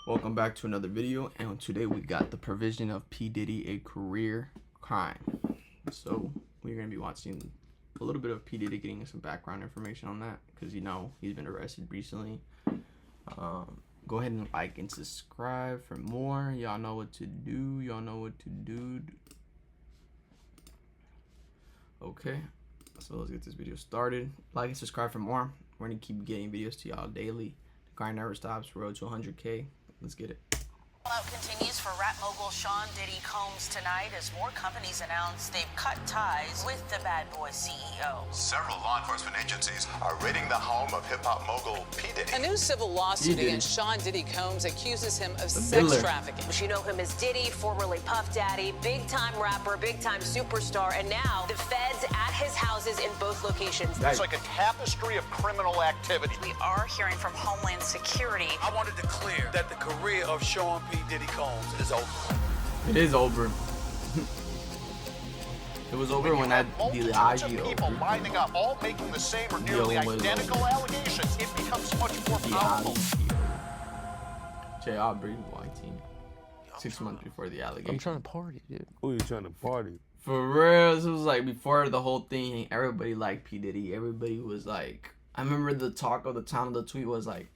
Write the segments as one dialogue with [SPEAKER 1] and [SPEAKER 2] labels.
[SPEAKER 1] Welcome back to another video, and today we got the provision of P. Diddy, a career crime. So we're going to be watching a little bit of P. Diddy, getting some background information on that, because you know he's been arrested recently. Go ahead and like and subscribe for more. Y'all know what to do. Okay, so let's get this video started. Like and subscribe for more. We're going to keep getting videos to y'all daily. The grind never stops. Road to 100K. Let's get it.
[SPEAKER 2] Fallout continues for rap mogul Sean Diddy Combs tonight as more companies announce they've cut ties with the Bad Boy CEO.
[SPEAKER 3] Several law enforcement agencies are raiding the home of hip-hop mogul P. Diddy.
[SPEAKER 4] A new civil lawsuit against Sean Diddy Combs accuses him of sex
[SPEAKER 1] Miller.
[SPEAKER 4] trafficking.
[SPEAKER 5] You know him as Diddy, formerly Puff Daddy, big-time rapper, big-time superstar, and now the feds at his houses in both locations.
[SPEAKER 3] It's like a tapestry of criminal activity.
[SPEAKER 2] We are hearing from Homeland Security.
[SPEAKER 6] I want to declare that the career of Sean P. Diddy Combs is over.
[SPEAKER 1] It is over. It was over when that
[SPEAKER 3] Multitudes of
[SPEAKER 1] Diageo.
[SPEAKER 3] people lining up, all making the same or nearly identical allegations. It becomes much more powerful.
[SPEAKER 1] J. Aubrey, YT. 6 months before the allegation.
[SPEAKER 7] I'm trying to party, dude.
[SPEAKER 8] Who you trying to party?
[SPEAKER 1] For real, this was like before the whole thing. Everybody liked P. Diddy. Everybody was like, I remember the talk of the time of the tweet was like,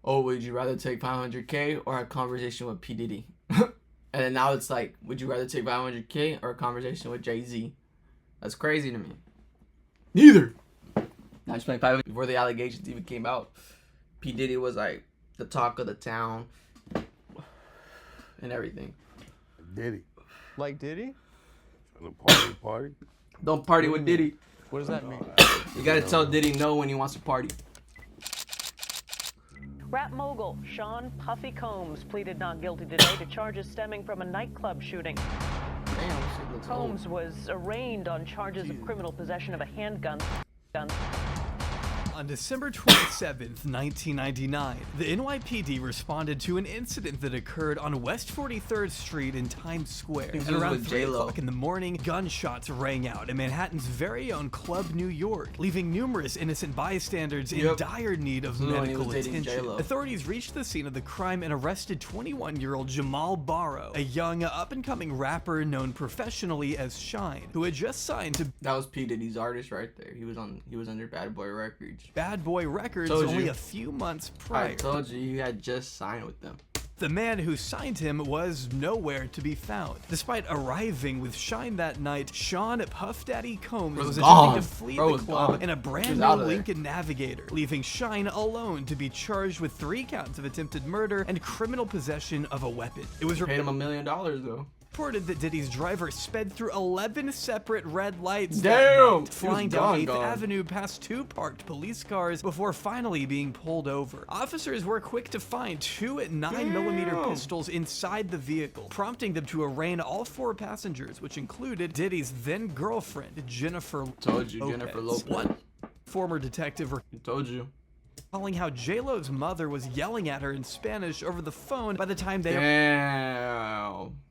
[SPEAKER 1] oh, would you rather take 500K or a conversation with P. Diddy? And then now it's like, would you rather take 500K or a conversation with Jay-Z? That's crazy to me. Neither. Now just playing 500 before the allegations even came out. P. Diddy was like the talk of the town and everything.
[SPEAKER 8] Diddy.
[SPEAKER 7] Like Diddy?
[SPEAKER 8] Trying to party?
[SPEAKER 1] Don't party with Diddy.
[SPEAKER 7] What does that mean?
[SPEAKER 1] You gotta tell Diddy no when he wants to party.
[SPEAKER 9] Rap mogul Sean Puffy Combs pleaded not guilty today to charges stemming from a nightclub shooting.
[SPEAKER 1] Damn, this shit looks old.
[SPEAKER 9] Combs was arraigned on charges of criminal possession of a handgun.
[SPEAKER 10] On December 27th, 1999, the NYPD responded to an incident that occurred on West 43rd Street in Times Square.
[SPEAKER 1] This
[SPEAKER 10] At
[SPEAKER 1] was
[SPEAKER 10] around
[SPEAKER 1] with
[SPEAKER 10] 3
[SPEAKER 1] J-Lo.
[SPEAKER 10] o'clock in the morning, gunshots rang out in Manhattan's very own Club New York, leaving numerous innocent bystanders in dire need of
[SPEAKER 1] This is when he
[SPEAKER 10] medical
[SPEAKER 1] was dating
[SPEAKER 10] attention.
[SPEAKER 1] J-Lo.
[SPEAKER 10] Authorities reached the scene of the crime and arrested 21-year-old Jamal Barrow, a young, up-and-coming rapper known professionally as Shine, who had just signed to
[SPEAKER 1] That was P. Diddy's artist right there. He was under Bad Boy Records.
[SPEAKER 10] Bad Boy Records
[SPEAKER 1] Told
[SPEAKER 10] only
[SPEAKER 1] you.
[SPEAKER 10] a few months prior.
[SPEAKER 1] I told you, he had just signed with them.
[SPEAKER 10] The man who signed him was nowhere to be found. Despite arriving with Shine that night, Sean Puff Daddy Combs was
[SPEAKER 1] gone.
[SPEAKER 10] attempting to flee
[SPEAKER 1] Bro
[SPEAKER 10] the
[SPEAKER 1] was
[SPEAKER 10] club
[SPEAKER 1] gone.
[SPEAKER 10] in a
[SPEAKER 1] He
[SPEAKER 10] brand
[SPEAKER 1] was
[SPEAKER 10] new
[SPEAKER 1] out of there.
[SPEAKER 10] Lincoln Navigator, leaving Shine alone to be charged with 3 counts of attempted murder and criminal possession of a weapon. It was
[SPEAKER 1] Paid him $1 million though.
[SPEAKER 10] reported that Diddy's driver sped through 11 separate red lights
[SPEAKER 1] Damn!
[SPEAKER 10] that night,
[SPEAKER 1] He was
[SPEAKER 10] flying down 8th
[SPEAKER 1] gone.
[SPEAKER 10] Avenue past 2 parked police cars before finally being pulled over. Officers were quick to find 2 9mm pistols inside the vehicle, prompting them to arraign all 4 passengers, which included Diddy's then girlfriend, Jennifer
[SPEAKER 1] Told you, Jennifer Lopez.
[SPEAKER 10] One former detective
[SPEAKER 1] Told you.
[SPEAKER 10] recalling how J-Lo's mother was yelling at her in Spanish over the phone by the time they
[SPEAKER 1] Damn.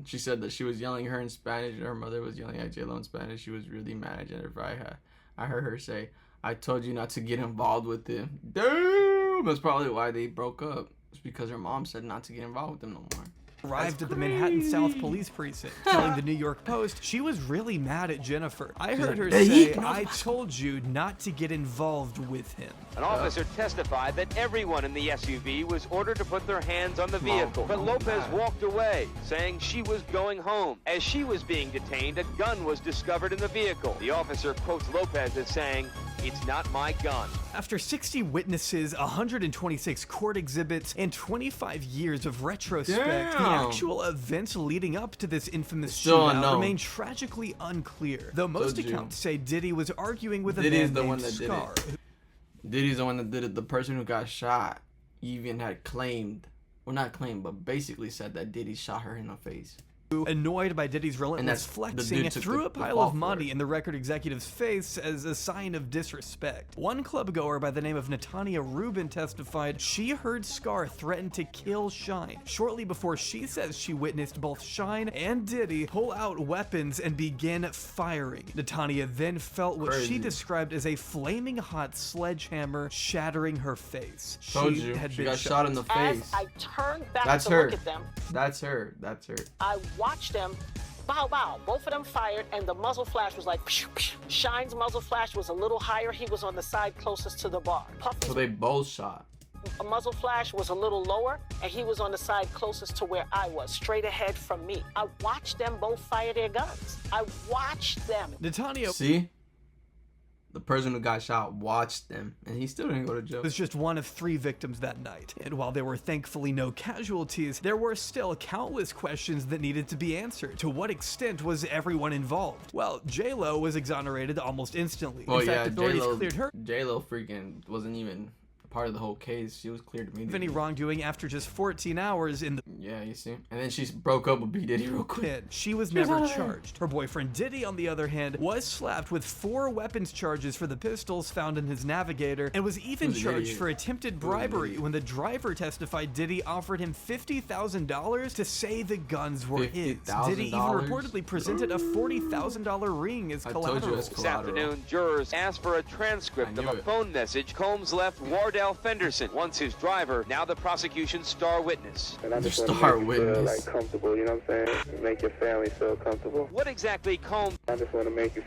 [SPEAKER 1] She said that she was yelling at her in Spanish, and her mother was yelling at J-Lo in Spanish. She was really mad at Jennifer. I heard her say, I told you not to get involved with him. Damn! That's probably why they broke up. It's because her mom said not to get involved with them no more.
[SPEAKER 10] arrived at the Manhattan South Police Precinct, telling the New York Post she was really mad at Jennifer. I heard her say, I told you not to get involved with him.
[SPEAKER 11] An officer testified that everyone in the SUV was ordered to put their hands on the vehicle, but Lopez walked away, saying she was going home. As she was being detained, a gun was discovered in the vehicle. The officer quotes Lopez as saying, "It's not my gun."
[SPEAKER 10] After 60 witnesses, 126 court exhibits, and 25 years of retrospect, the actual events leading up to this infamous shootout remain tragically unclear, though most accounts say Diddy was arguing with a man named Scar.
[SPEAKER 1] Diddy's the one that did it. The person who got shot even had claimed, well not claimed, but basically said that Diddy shot her in the face.
[SPEAKER 10] annoyed by Diddy's relentless flexing, threw a pile of money in the record executive's face as a sign of disrespect. One club goer by the name of Natanya Rubin testified she heard Scar threaten to kill Shine shortly before she says she witnessed both Shine and Diddy pull out weapons and begin firing. Natanya then felt what she described as a flaming hot sledgehammer shattering her face.
[SPEAKER 1] She got shot in the face.
[SPEAKER 9] As I turned back to look at them,
[SPEAKER 1] That's her.
[SPEAKER 9] I watched them. Bow, bow. Both of them fired, and the muzzle flash was like, psh, psh. Shine's muzzle flash was a little higher. He was on the side closest to the bar. Puffy's
[SPEAKER 1] so they both shot.
[SPEAKER 9] A muzzle flash was a little lower, and he was on the side closest to where I was, straight ahead from me. I watched them both fire their guns. I watched them.
[SPEAKER 10] Natanya,
[SPEAKER 1] see? The person who got shot watched them, and he still didn't go to jail.
[SPEAKER 10] Was just one of 3 victims that night. And while there were thankfully no casualties, there were still countless questions that needed to be answered. To what extent was everyone involved? Well, J-Lo was exonerated almost instantly.
[SPEAKER 1] Oh
[SPEAKER 10] in fact, authorities cleared her.
[SPEAKER 1] J-Lo freaking wasn't even part of the whole case. She was cleared immediately.
[SPEAKER 10] Any wrongdoing after just 14 hours in the...
[SPEAKER 1] Yeah, you see? And then she broke up with B. Diddy real quick.
[SPEAKER 10] She was never charged. Her boyfriend Diddy, on the other hand, was slapped with 4 weapons charges for the pistols found in his Navigator and was even charged for attempted bribery when the driver testified Diddy offered him $50,000 to say the guns were his. Diddy even reportedly presented a $40,000 ring as collateral.
[SPEAKER 11] This afternoon, jurors asked for a transcript of a phone message Combs left Wardell Fenderson, once his driver, now the prosecution's star witness.
[SPEAKER 12] And I just want to make you feel like comfortable, you know what I'm saying? Make your family feel comfortable.
[SPEAKER 11] What exactly Combs?
[SPEAKER 12] I just want to make you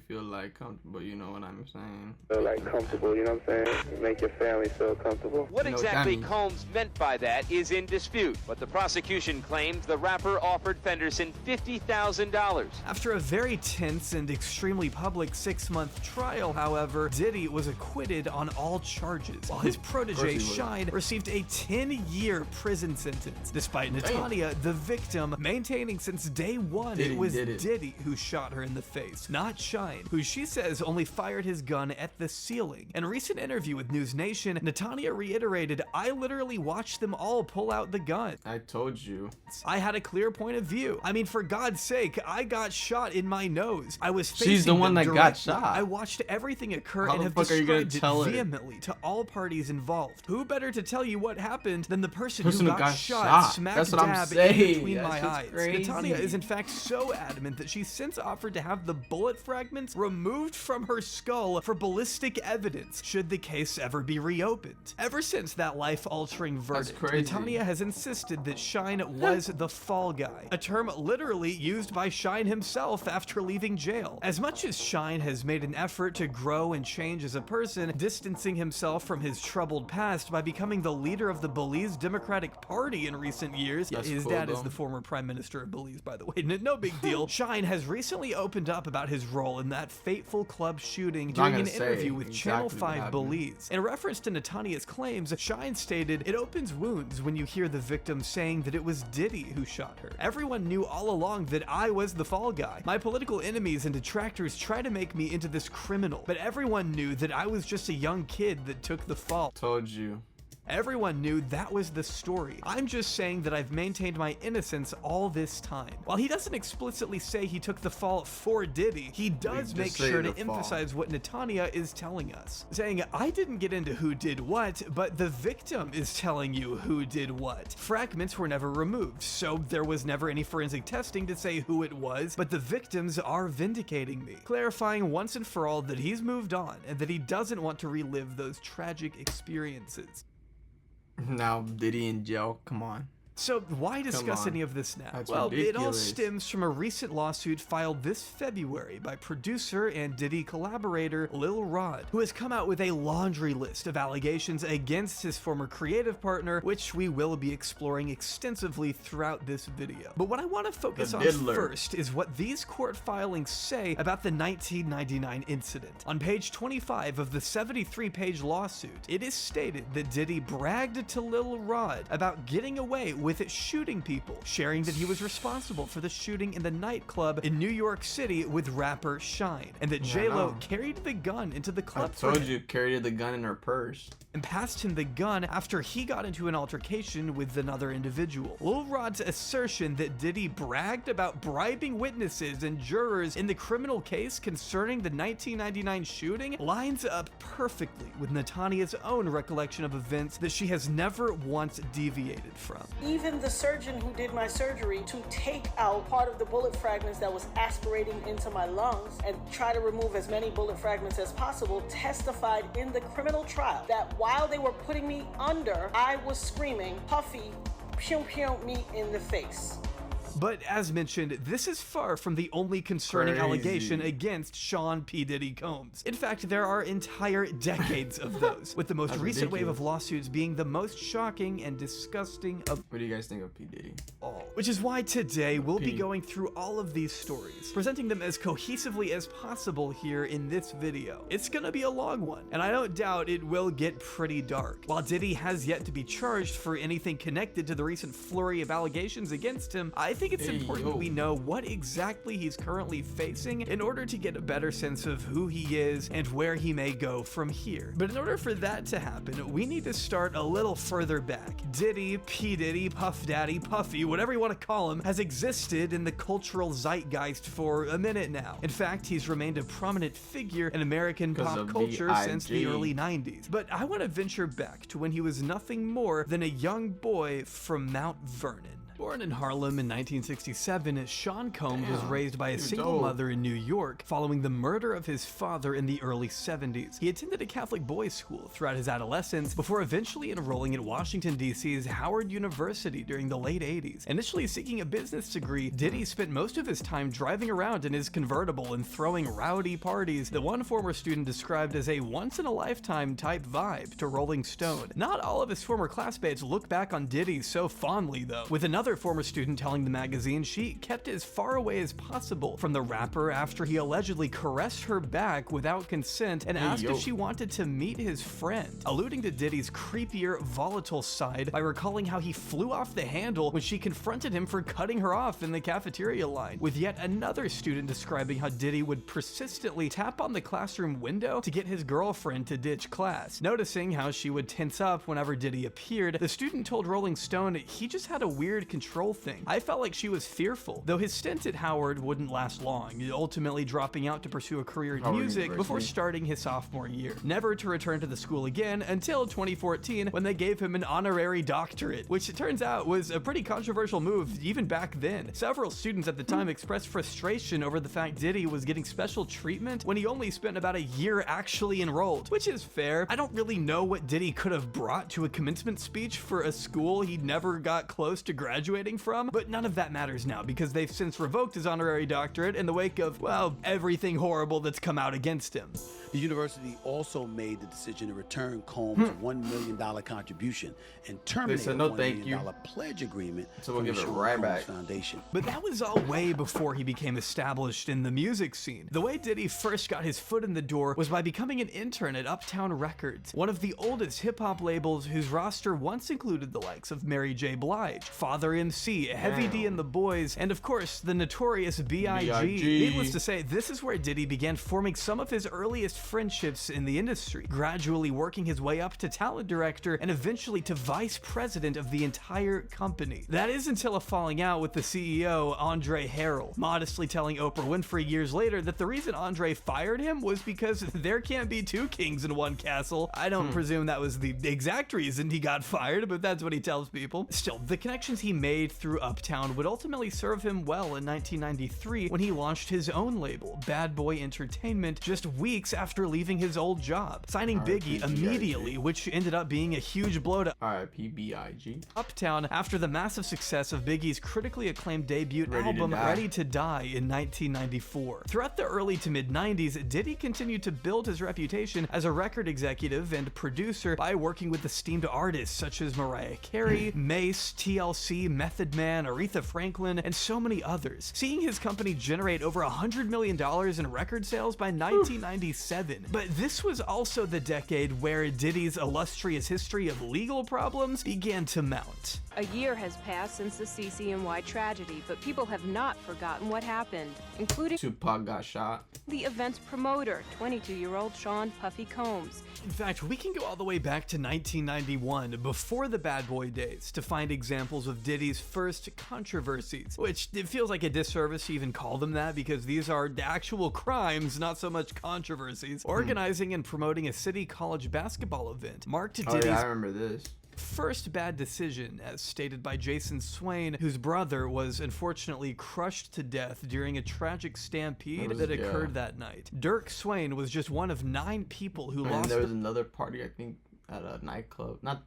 [SPEAKER 12] feel.
[SPEAKER 1] Like comfortable, you know what I'm saying?
[SPEAKER 12] Feel like comfortable, you know what I'm saying? Make your family feel comfortable.
[SPEAKER 11] What exactly Combs meant by that is in dispute, but the prosecution claims the rapper offered Fenderson $50,000.
[SPEAKER 10] After a very tense and extremely public 6-month trial, however, Diddy was acquitted on all charges, while his protege Shine received a 10-year prison sentence, despite Natanya, the victim, maintaining since day one it was Diddy who shot her in the face, not Shine, who she says only fired his gun at the ceiling. In a recent interview with News Nation, Natanya reiterated, "I literally watched them all pull out the gun.
[SPEAKER 1] I told you.
[SPEAKER 10] I had a clear point of view. I mean, for God's sake, I got shot in my nose. I was facing
[SPEAKER 1] She's the one that got shot.
[SPEAKER 10] I watched everything occur and have described it vehemently to all parties involved. Who better to tell you what happened than the person who got shot smack dab in between my eyes? Natanya is in fact so adamant that she's since offered to have the bullet fragments removed from her skull for ballistic evidence should the case ever be reopened. Ever since that life-altering verdict, Natanya has insisted that Shine was the fall guy, a term literally used by Shine himself after leaving jail. As much as Shine has made an effort to grow and change as a person, distancing himself from his troubled past by becoming the leader of the Belize Democratic Party in recent years. His dad is the former prime minister of Belize, by the way. No big deal. Shine has recently opened up about his role in that fateful club shooting during an interview with Channel 5 Belize. In reference to Natanya's claims, Shine stated, "It opens wounds when you hear the victim saying that it was Diddy who shot her. Everyone knew all along that I was the fall guy. My political enemies and detractors try to make me into this criminal, but everyone knew that I was just a young kid that took the fall."
[SPEAKER 1] Told you.
[SPEAKER 10] Everyone knew that was the story. I'm just saying that I've maintained my innocence all this time. While he doesn't explicitly say he took the fall for Diddy, he does make sure to emphasize what Natanya is telling us, saying, "I didn't get into who did what, but the victim is telling you who did what. Fragments were never removed, so there was never any forensic testing to say who it was, but the victims are vindicating me," clarifying once and for all that he's moved on and that he doesn't want to relive those tragic experiences.
[SPEAKER 1] Now Diddy in jail, come on.
[SPEAKER 10] So why discuss any of this now?
[SPEAKER 1] That's
[SPEAKER 10] well,
[SPEAKER 1] ridiculous.
[SPEAKER 10] It all stems from a recent lawsuit filed this February by producer and Diddy collaborator Lil Rod, who has come out with a laundry list of allegations against his former creative partner, which we will be exploring extensively throughout this video. But what I want to focus on first is what these court filings say about the 1999 incident. On page 25 of the 73-page lawsuit, it is stated that Diddy bragged to Lil Rod about getting away with with shooting people, sharing that he was responsible for the shooting in the nightclub in New York City with rapper Shine, and that J-Lo carried the gun into the club
[SPEAKER 1] I told you, carried the gun in her purse.
[SPEAKER 10] And passed him the gun after he got into an altercation with another individual. Lil Rod's assertion that Diddy bragged about bribing witnesses and jurors in the criminal case concerning the 1999 shooting lines up perfectly with Natania's own recollection of events that she has never once deviated from.
[SPEAKER 9] Even the surgeon who did my surgery to take out part of the bullet fragments that was aspirating into my lungs and try to remove as many bullet fragments as possible testified in the criminal trial that while they were putting me under, I was screaming, "Puffy, pew pew me in the face."
[SPEAKER 10] But as mentioned, this is far from the only concerning allegation against Sean P. Diddy Combs. In fact, there are entire decades of those, with the most recent wave of lawsuits being the most shocking and disgusting of
[SPEAKER 1] What do you guys think of P. Diddy?
[SPEAKER 10] all. Which is why today we'll be going through all of these stories, presenting them as cohesively as possible here in this video. It's gonna be a long one, and I don't doubt it will get pretty dark. While Diddy has yet to be charged for anything connected to the recent flurry of allegations against him, I think it's important we know what exactly he's currently facing in order to get a better sense of who he is and where he may go from here. But in order for that to happen, we need to start a little further back. Diddy, P. Diddy, Puff Daddy, Puffy, whatever you want to call him, has existed in the cultural zeitgeist for a minute now. In fact, he's remained a prominent figure in American pop culture since the early 90s. But I want to venture back to when he was nothing more than a young boy from Mount Vernon. Born in Harlem in 1967, Sean Combs was raised by a single mother in New York following the murder of his father in the early 70s. He attended a Catholic boys' school throughout his adolescence before eventually enrolling at Washington, D.C.'s Howard University during the late 80s. Initially seeking a business degree, Diddy spent most of his time driving around in his convertible and throwing rowdy parties that one former student described as a once-in-a-lifetime type vibe to Rolling Stone. Not all of his former classmates look back on Diddy so fondly, though, with another former student telling the magazine she kept as far away as possible from the rapper after he allegedly caressed her back without consent and asked if she wanted to meet his friend, alluding to Diddy's creepier, volatile side by recalling how he flew off the handle when she confronted him for cutting her off in the cafeteria line, with yet another student describing how Diddy would persistently tap on the classroom window to get his girlfriend to ditch class. Noticing how she would tense up whenever Diddy appeared, the student told Rolling Stone he just had a weird control thing. I felt like she was fearful, though his stint at Howard wouldn't last long, ultimately dropping out to pursue a career in music before starting his sophomore year, never to return to the school again until 2014 when they gave him an honorary doctorate, which it turns out was a pretty controversial move even back then. Several students at the time expressed frustration over the fact Diddy was getting special treatment when he only spent about a year actually enrolled, which is fair. I don't really know what Diddy could have brought to a commencement speech for a school he never got close to graduating from, but none of that matters now because they've since revoked his honorary doctorate in the wake of, well, everything horrible that's come out against him.
[SPEAKER 13] The university also made the decision to return Combs' $1 million contribution and terminate the $1 million pledge agreement
[SPEAKER 1] so we'll give it right back.
[SPEAKER 13] Foundation.
[SPEAKER 10] But that was all way before he became established in the music scene. The way Diddy first got his foot in the door was by becoming an intern at Uptown Records, one of the oldest hip-hop labels whose roster once included the likes of Mary J. Blige, Father MC, Heavy D and the Boys, and of course the notorious B.I.G. Needless to say, this is where Diddy began forming some of his earliest friendships in the industry, gradually working his way up to talent director and eventually to vice president of the entire company. That is until a falling out with the CEO, Andre Harrell, modestly telling Oprah Winfrey years later that the reason Andre fired him was because there can't be two kings in one castle. I don't presume that was the exact reason he got fired, but that's what he tells people. Still, the connections he made through Uptown would ultimately serve him well in 1993 when he launched his own label, Bad Boy Entertainment, just weeks after leaving his old job, signing Biggie immediately, which ended up being a huge blow to
[SPEAKER 1] R.I.P. B.I.G.
[SPEAKER 10] Uptown after the massive success of Biggie's critically acclaimed debut album Ready to Die in 1994. Throughout the early to mid-90s, Diddy continued to build his reputation as a record executive and producer by working with esteemed artists such as Mariah Carey, Mace, TLC, Method Man, Aretha Franklin, and so many others, seeing his company generate over $100 million in record sales by 1997. 2007. But this was also the decade where Diddy's illustrious history of legal problems began to mount.
[SPEAKER 14] A year has passed since the CCNY tragedy, but people have not forgotten what happened, including
[SPEAKER 1] Tupac got shot.
[SPEAKER 14] The event's promoter, 22-year-old Sean Puffy Combs.
[SPEAKER 10] In fact, we can go all the way back to 1991, before the Bad Boy days, to find examples of Diddy's first controversies, which it feels like a disservice to even call them that because these are actual crimes, not so much controversies. Organizing and promoting a city college basketball event marked Diddy's
[SPEAKER 1] I remember this.
[SPEAKER 10] first bad decision, as stated by Jason Swain, whose brother was unfortunately crushed to death during a tragic stampede that occurred that night. Dirk Swain was just one of 9 people who lost.
[SPEAKER 1] And there was another party, I think, at a nightclub. Not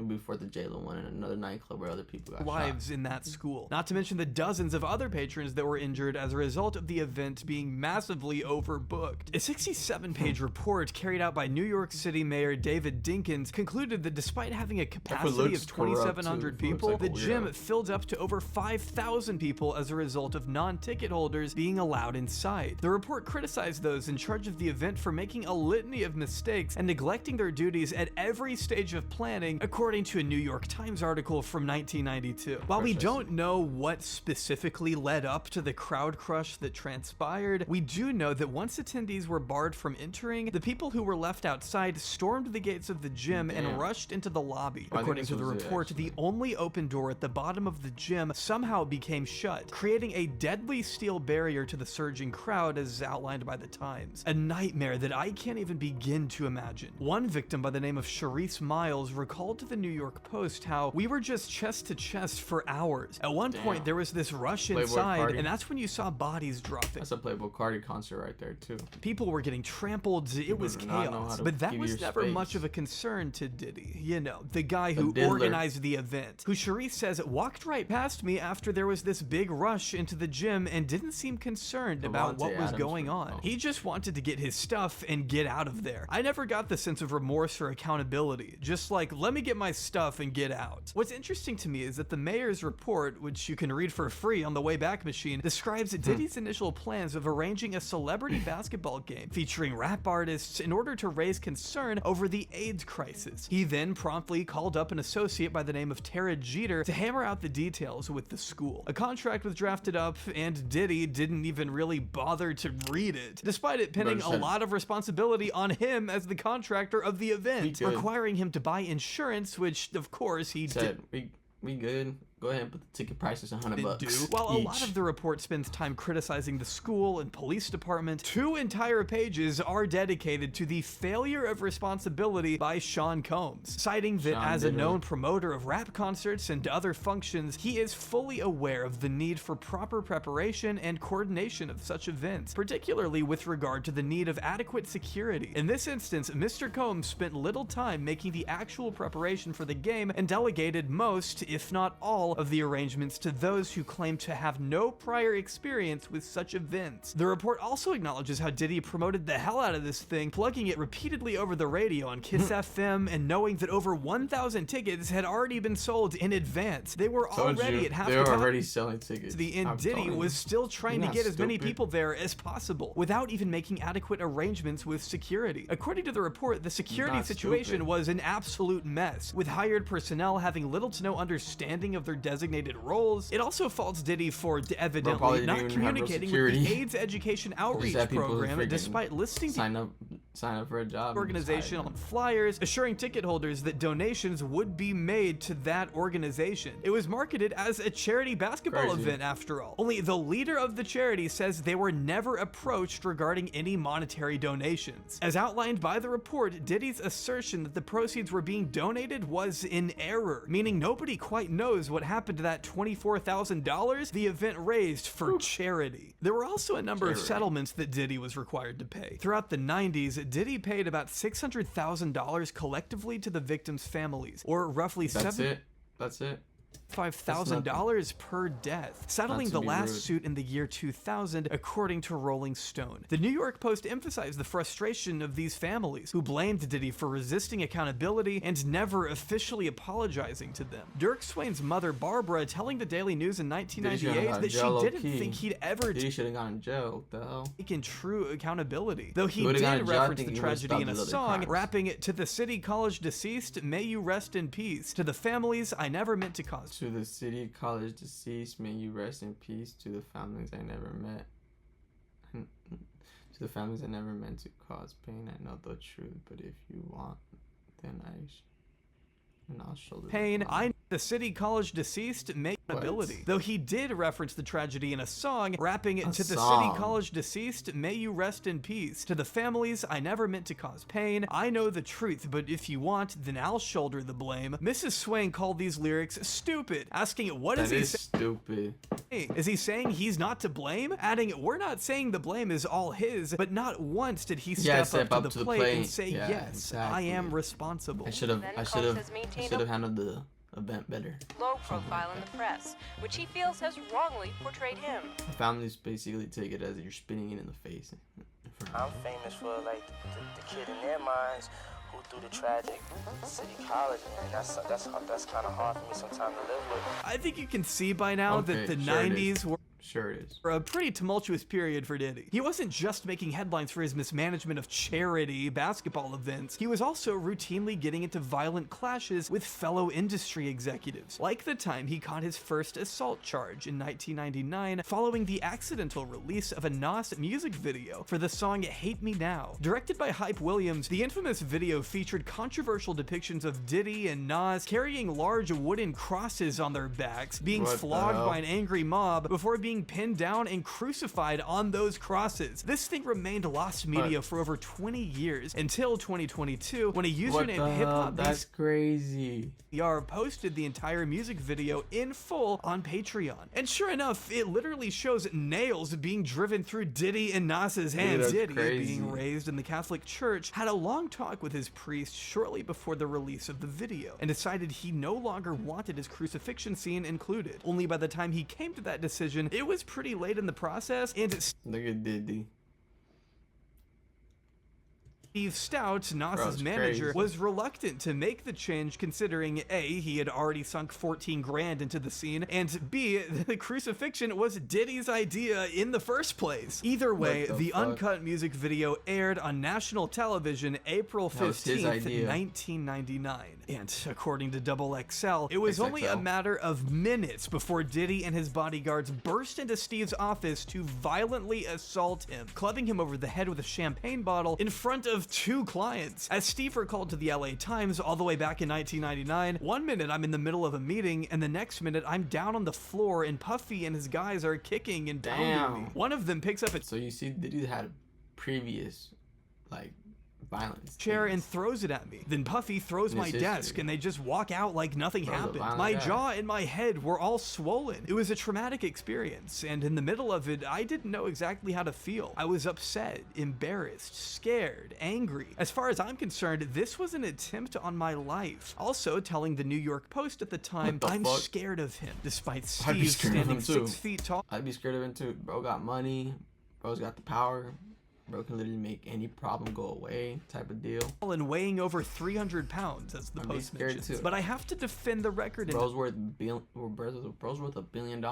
[SPEAKER 1] before the J-Lo one, in another nightclub where other people got
[SPEAKER 10] lives
[SPEAKER 1] shot.
[SPEAKER 10] In that school. Not to mention the dozens of other patrons that were injured as a result of the event being massively overbooked. A 67-page report carried out by New York City Mayor David Dinkins concluded that despite having a capacity of 2,700 people, the gym filled up to over 5,000 people as a result of non-ticket holders being allowed inside. The report criticized those in charge of the event for making a litany of mistakes and neglecting their duties at every stage of planning, according to a New York Times article from 1992. While we don't know what specifically led up to the crowd crush that transpired, we do know that once attendees were barred from entering, the people who were left outside stormed the gates of the gym and rushed into the lobby. According to the report, the only open door at the bottom of the gym somehow became shut, creating a deadly steel barrier to the surging crowd as outlined by the Times. A nightmare that I can't even begin to imagine. One victim by the name of Sharice Miles recalled to the New York Post how we were just chest to chest for hours. At one point there was this rush inside, and that's when you saw bodies dropping.
[SPEAKER 1] That's a Playboy Cardi concert right there too.
[SPEAKER 10] People were getting trampled, it was chaos. But that was never much of a concern to Diddy. You know, the guy who organized the event, who Sharice says walked right past me after there was this big rush into the gym and didn't seem concerned about what was going on. He just wanted to get his stuff and get out of there. I never got the sense of remorse or accountability. Just like, let me get my stuff and get out. What's interesting to me is that the mayor's report, which you can read for free on the Wayback Machine, describes Diddy's initial plans of arranging a celebrity basketball game featuring rap artists in order to raise concern over the AIDS crisis. He then promptly called up an associate by the name of Tara Jeter to hammer out the details with the school. A contract was drafted up, and Diddy didn't even really bother to read it, despite it pinning a lot of responsibility on him as the contractor of the event, requiring him to buy insurance, which of course he did.
[SPEAKER 1] We good. Go ahead and put the ticket prices $100.
[SPEAKER 10] While a lot of the report spends time criticizing the school and police department, 2 entire pages are dedicated to the failure of responsibility by Sean Combs, citing that as a known promoter of rap concerts and other functions, he is fully aware of the need for proper preparation and coordination of such events, particularly with regard to the need of adequate security. In this instance, Mr. Combs spent little time making the actual preparation for the game and delegated most, if not all, of the arrangements to those who claim to have no prior experience with such events. The report also acknowledges how Diddy promoted the hell out of this thing, plugging it repeatedly over the radio on Kiss FM and knowing that over 1,000 tickets had already been sold in advance. They were already at half the
[SPEAKER 1] They were already selling tickets.
[SPEAKER 10] The end Diddy was still trying to get as many people there as possible without even making adequate arrangements with security. According to the report, the security situation was an absolute mess, with hired personnel having little to no understanding of their designated roles. It also faults Diddy for evidently not communicating with the AIDS education outreach program, despite listing
[SPEAKER 1] sign up for a job
[SPEAKER 10] organization on flyers, assuring ticket holders that donations would be made to that organization. It was marketed as a charity basketball event after all. Only the leader of the charity says they were never approached regarding any monetary donations. As outlined by the report, Diddy's assertion that the proceeds were being donated was in error, meaning nobody quite knows what happened to that $24,000 the event raised for charity. There were also a number of settlements that Diddy was required to pay. Throughout the 90s, Diddy paid about $600,000 collectively to the victims' families, or roughly
[SPEAKER 1] That's it.
[SPEAKER 10] $5,000 per death, settling the last suit in the year 2000, according to Rolling Stone. The New York Post emphasized the frustration of these families, who blamed Diddy for resisting accountability and never officially apologizing to them. Dirk Swain's mother, Barbara, telling the Daily News in 1998 that she didn't think he'd ever taken true accountability, though he did reference the tragedy in a song, rapping it to the city college deceased, may you rest in peace, to the families I never meant to cause.
[SPEAKER 1] To the city college deceased, may you rest in peace. To the families I never met. To the families I never meant to cause pain. I know the truth, but if you want, then I'll show the
[SPEAKER 10] pain. The city college deceased may ability, though he did reference the tragedy in a song, rapping it to the city college deceased, may you rest in peace. To the families I never meant to cause pain. I know the truth, but if you want, then I'll shoulder the blame. Mrs. Swain called these lyrics stupid, asking what is he
[SPEAKER 1] stupid?
[SPEAKER 10] Is he saying he's not to blame? Adding, we're not saying the blame is all his, but not once did he step up to the plate and say, yes, exactly. I am responsible.
[SPEAKER 1] I should have handled the event better.
[SPEAKER 14] Low profile in the press, which he feels has wrongly portrayed him.
[SPEAKER 1] The families basically take it as you're spinning it in the face.
[SPEAKER 15] I'm famous for like the kid in their minds who through the tragic city college, and that's kind of hard for me sometimes to live with.
[SPEAKER 10] I think you can see by now that the 90s were
[SPEAKER 1] Sure it is.
[SPEAKER 10] For a pretty tumultuous period for Diddy. He wasn't just making headlines for his mismanagement of charity basketball events, he was also routinely getting into violent clashes with fellow industry executives, like the time he caught his first assault charge in 1999 following the accidental release of a Nas music video for the song Hate Me Now. Directed by Hype Williams, the infamous video featured controversial depictions of Diddy and Nas carrying large wooden crosses on their backs, being flogged by an angry mob before being pinned down and crucified on those crosses. This thing remained lost media for over 20 years until 2022 when a user named Hip-Hop
[SPEAKER 1] That's crazy.
[SPEAKER 10] posted the entire music video in full on Patreon. And sure enough, it literally shows nails being driven through Diddy and Nas's hands. Diddy, being raised in the Catholic Church, had a long talk with his priest shortly before the release of the video and decided he no longer wanted his crucifixion scene included. Only by the time he came to that decision, it was pretty late in the process, and
[SPEAKER 1] look at Diddy.
[SPEAKER 10] Steve Stout, Nas's manager, was reluctant to make the change considering A, he had already sunk 14 grand into the scene, and B, the crucifixion was Diddy's idea in the first place. Either way, the uncut music video aired on national television April 15th, 1999. And according to XXL, it was only a matter of minutes before Diddy and his bodyguards burst into Steve's office to violently assault him, clubbing him over the head with a champagne bottle in front of 2 clients. As Steve recalled to the LA Times all the way back in 1999, one minute I'm in the middle of a meeting and the next minute I'm down on the floor and Puffy and his guys are kicking and pounding me. One of them picks up a
[SPEAKER 1] So you see Diddy had previous violence
[SPEAKER 10] chair and throws it at me. Then Puffy throws my desk and they just walk out like nothing happened. My jaw and my head were all swollen. It was a traumatic experience, and in the middle of it, I didn't know exactly how to feel. I was upset, embarrassed, scared, angry. As far as I'm concerned, this was an attempt on my life. Also, telling the New York Post at the time, I'm scared of him, despite Steve standing 6 feet tall.
[SPEAKER 1] I'd be scared of him too. Bro got money. Bro's got the power. Bro can literally make any problem go away, type of deal.
[SPEAKER 10] And weighing over 300 pounds, as the Post mentions. But I have to defend the record.
[SPEAKER 1] Bro's worth $1 billion.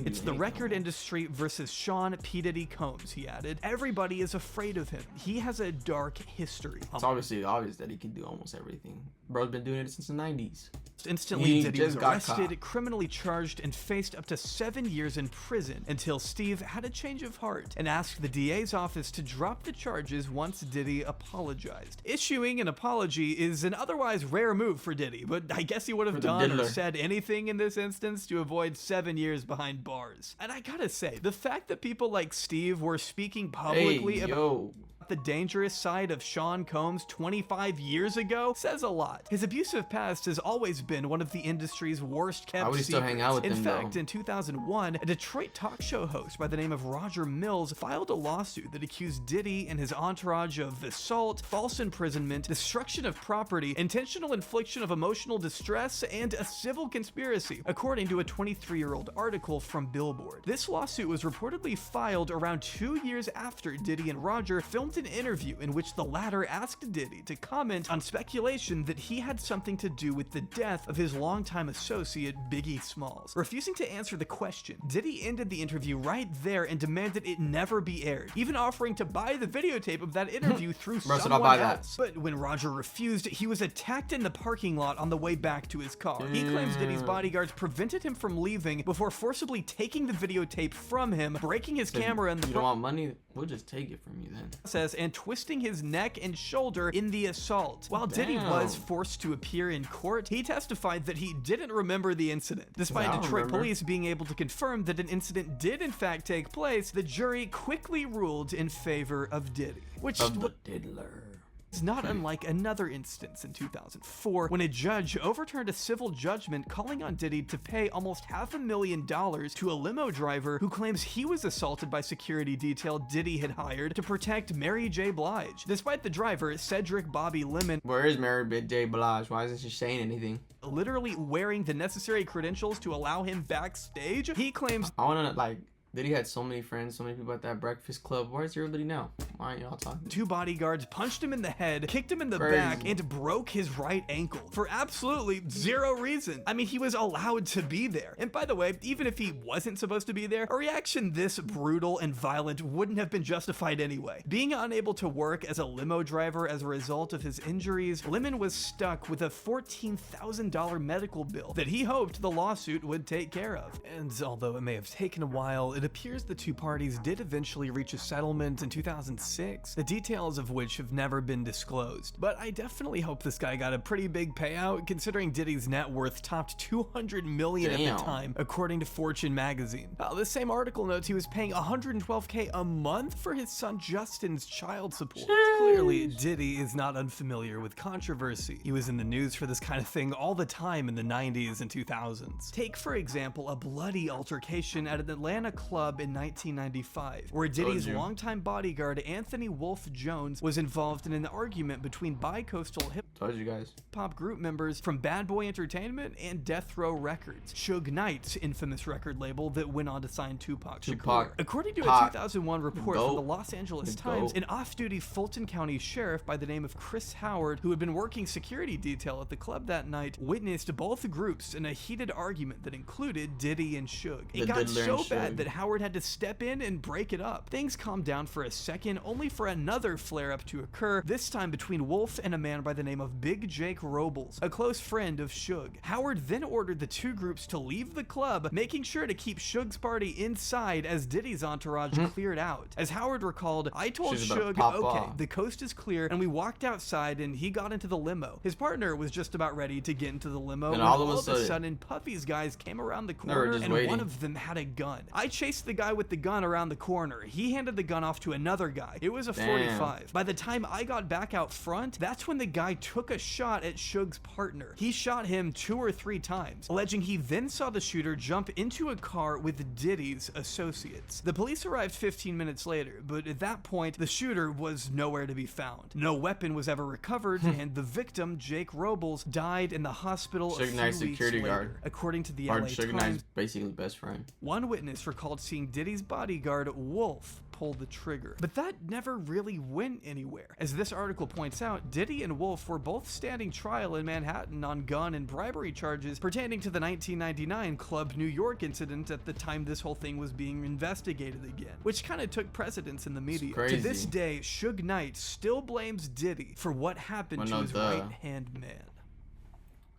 [SPEAKER 10] It's the record industry versus Sean P. Diddy Combs, he added. Everybody is afraid of him. He has a dark history.
[SPEAKER 1] It's obviously obvious that he can do almost everything. Bro's been doing it since the 90s.
[SPEAKER 10] Instantly, Diddy was arrested, criminally charged, and faced up to 7 years in prison until Steve had a change of heart and asked the DA's office to drop the charges once Diddy apologized. Issuing an apology is an otherwise rare move for Diddy, but I guess he would have done or said anything in this instance to avoid 7 years behind bars. And I gotta say, the fact that people like Steve were speaking publicly about the dangerous side of Sean Combs 25 years ago says a lot. His abusive past has always been one of the industry's worst kept secrets.
[SPEAKER 1] Still hang out with
[SPEAKER 10] in
[SPEAKER 1] him,
[SPEAKER 10] fact,
[SPEAKER 1] though.
[SPEAKER 10] in 2001, a Detroit talk show host by the name of Roger Mills filed a lawsuit that accused Diddy and his entourage of assault, false imprisonment, destruction of property, intentional infliction of emotional distress, and a civil conspiracy, according to a 23-year-old article from Billboard. This lawsuit was reportedly filed around 2 years after Diddy and Roger filmed an interview in which the latter asked Diddy to comment on speculation that he had something to do with the death of his longtime associate Biggie Smalls. Refusing to answer the question, Diddy ended the interview right there and demanded it never be aired, even offering to buy the videotape of that interview through someone else. But when Roger refused, he was attacked in the parking lot on the way back to his car. He claims Diddy's bodyguards prevented him from leaving before forcibly taking the videotape from him, breaking his camera in the
[SPEAKER 1] You don't want money? We'll just take it from you then.
[SPEAKER 10] Process and twisting his neck and shoulder in the assault. While Diddy was forced to appear in court, he testified that he didn't remember the incident. Despite Detroit police being able to confirm that an incident did in fact take place, the jury quickly ruled in favor of Diddy. Which
[SPEAKER 1] of the diddler.
[SPEAKER 10] It's not unlike another instance in 2004 when a judge overturned a civil judgment calling on Diddy to pay almost $500,000 to a limo driver who claims he was assaulted by security detail Diddy had hired to protect Mary J. Blige. Despite the driver, Cedric Bobby Lemon,
[SPEAKER 1] where is Mary J. Blige? Why isn't she saying anything?
[SPEAKER 10] Literally wearing the necessary credentials to allow him backstage, he claims,
[SPEAKER 1] I wanna Diddy had so many friends, so many people at that Breakfast Club. Where's everybody now? Why aren't y'all talking?
[SPEAKER 10] 2 bodyguards punched him in the head, kicked him in the back, and broke his right ankle for absolutely zero reason. I mean, he was allowed to be there. And by the way, even if he wasn't supposed to be there, a reaction this brutal and violent wouldn't have been justified anyway. Being unable to work as a limo driver as a result of his injuries, Lemon was stuck with a $14,000 medical bill that he hoped the lawsuit would take care of. And although it may have taken a while, it appears the two parties did eventually reach a settlement in 2006, the details of which have never been disclosed. But I definitely hope this guy got a pretty big payout, considering Diddy's net worth topped $200 million at the time, according to Fortune magazine. The same article notes he was paying $112K a month for his son Justin's child support. Clearly, Diddy is not unfamiliar with controversy. He was in the news for this kind of thing all the time in the 90s and 2000s. Take, for example, a bloody altercation at an Atlanta club in 1995, where Diddy's longtime bodyguard Anthony Wolf Jones was involved in an argument between bi-coastal hip-hop group members from Bad Boy Entertainment and Death Row Records, Suge Knight's infamous record label that went on to sign Tupac Shakur. According to a 2001 report from the Los Angeles Times, an off-duty Fulton County sheriff by the name of Chris Howard, who had been working security detail at the club that night, witnessed both groups in a heated argument that included Diddy and Suge. It got so bad that Howard had to step in and break it up. Things calmed down for a second, only for another flare-up to occur, this time between Wolf and a man by the name of Big Jake Robles, a close friend of Suge. Howard then ordered the two groups to leave the club, making sure to keep Suge's party inside as Diddy's entourage cleared out. As Howard recalled, I told Suge, okay, the coast is clear, and we walked outside and he got into the limo. His partner was just about ready to get into the limo when all of a sudden Puffy's guys came around the corner and one of them had a gun. I chased the guy with the gun around the corner. He handed the gun off to another guy. It was a 45. By the time I got back out front, that's when the guy took a shot at Suge's partner. He shot him 2 or 3 times, alleging he then saw the shooter jump into a car with Diddy's associates. The police arrived 15 minutes later, but at that point, the shooter was nowhere to be found. No weapon was ever recovered, and the victim, Jake Robles, died in the hospital a few weeks later, according to the LA Times.
[SPEAKER 1] Suge Knight's basically best friend.
[SPEAKER 10] One witness recalled seeing Diddy's bodyguard, Wolf, pull the trigger. But that never really went anywhere. As this article points out, Diddy and Wolf were both standing trial in Manhattan on gun and bribery charges pertaining to the 1999 Club New York incident at the time this whole thing was being investigated again, which kind of took precedence in the media. To this day, Suge Knight still blames Diddy for what happened to his right-hand man.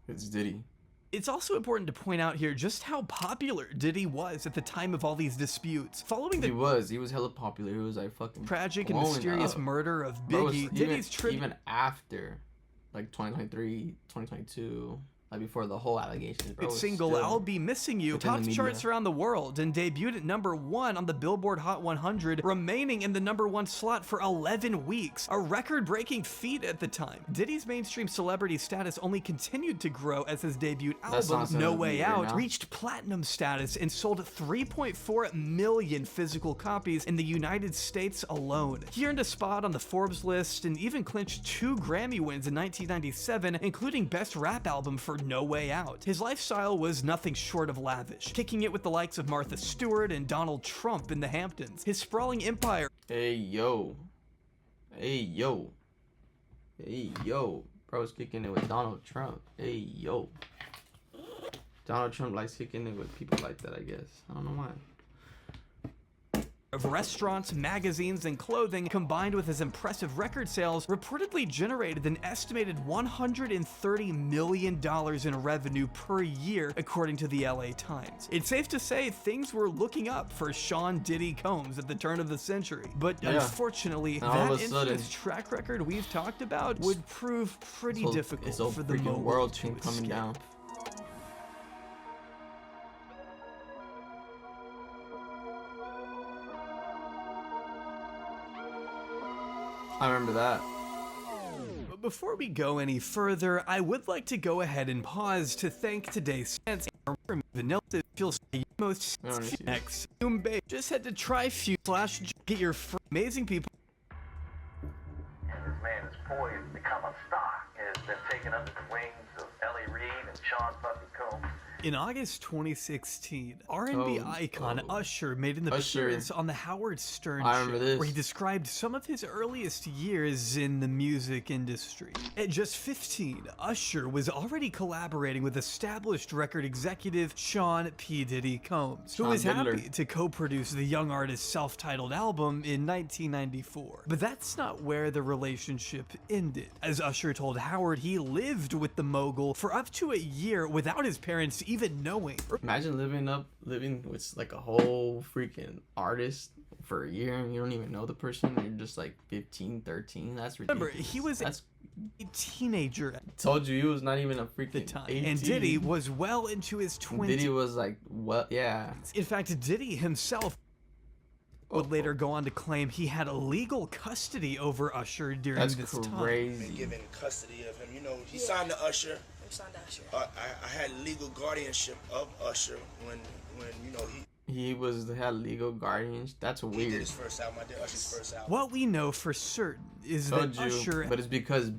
[SPEAKER 1] It's Diddy.
[SPEAKER 10] It's also important to point out here just how popular Diddy was at the time of all these disputes. Following the
[SPEAKER 1] he was hella popular. He was like fucking
[SPEAKER 10] tragic and mysterious murder of Biggie, Diddy's
[SPEAKER 1] even after like 2023, 2022. like before the whole allegations, bro.
[SPEAKER 10] Its single "I'll Be Missing You" topped charts around the world and debuted at #1 on the Billboard Hot 100, remaining in the #1 slot for 11 weeks, a record-breaking feat at the time. Diddy's mainstream celebrity status only continued to grow as his debut album, No Way Out, reached platinum status and sold 3.4 million physical copies in the United States alone. He earned a spot on the Forbes list and even clinched 2 Grammy wins in 1997, including Best Rap Album for No Way Out. His lifestyle was nothing short of lavish, kicking it with the likes of Martha Stewart and Donald Trump in the Hamptons. His sprawling empire.
[SPEAKER 1] Hey yo. Bro's kicking it with Donald Trump. Hey yo. Donald Trump likes kicking it with people like that, I guess. I don't know why.
[SPEAKER 10] Of restaurants, magazines, and clothing, combined with his impressive record sales, reportedly generated an estimated $130 million in revenue per year, according to the LA Times. It's safe to say things were looking up for Sean Diddy Combs at the turn of the century, but unfortunately, that infamous track record we've talked about would prove pretty difficult for the
[SPEAKER 1] world to coming down. I remember that.
[SPEAKER 10] But before we go any further, I would like to go ahead and pause to thank today's sponsor, Vanilla Feels Most Next. Just head to tryfew/ get your free amazing people.
[SPEAKER 16] And this man is poised to become a star. He has been taken under the wings of Ellie Reed and Sean Puffy Combs.
[SPEAKER 10] In August 2016, R&B icon Usher made an appearance on the Howard Stern show, where he described some of his earliest years in the music industry. At just 15, Usher was already collaborating with established record executive Sean P. Diddy Combs, who was happy to co-produce the young artist's self-titled album in 1994. But that's not where the relationship ended. As Usher told Howard, he lived with the mogul for up to a year without his parents even knowing.
[SPEAKER 1] Imagine living with like a whole freaking artist for a year and you don't even know the person. You're just like 15, 13. That's ridiculous.
[SPEAKER 10] Remember, he was a teenager.
[SPEAKER 1] Told you he was not even a freaking
[SPEAKER 10] time.
[SPEAKER 1] 18.
[SPEAKER 10] And Diddy was well into his 20s.
[SPEAKER 1] Diddy was like, well, yeah.
[SPEAKER 10] In fact, Diddy himself would later go on to claim he had legal custody over Usher during this time.
[SPEAKER 1] Crazy.
[SPEAKER 17] Given custody of him, you know, he signed to Usher. I had legal guardianship of Usher when you know
[SPEAKER 1] he had legal guardians. That's weird.
[SPEAKER 17] He did his first album. I did Usher's first album.
[SPEAKER 10] What we know for certain is that Usher,
[SPEAKER 1] but it's because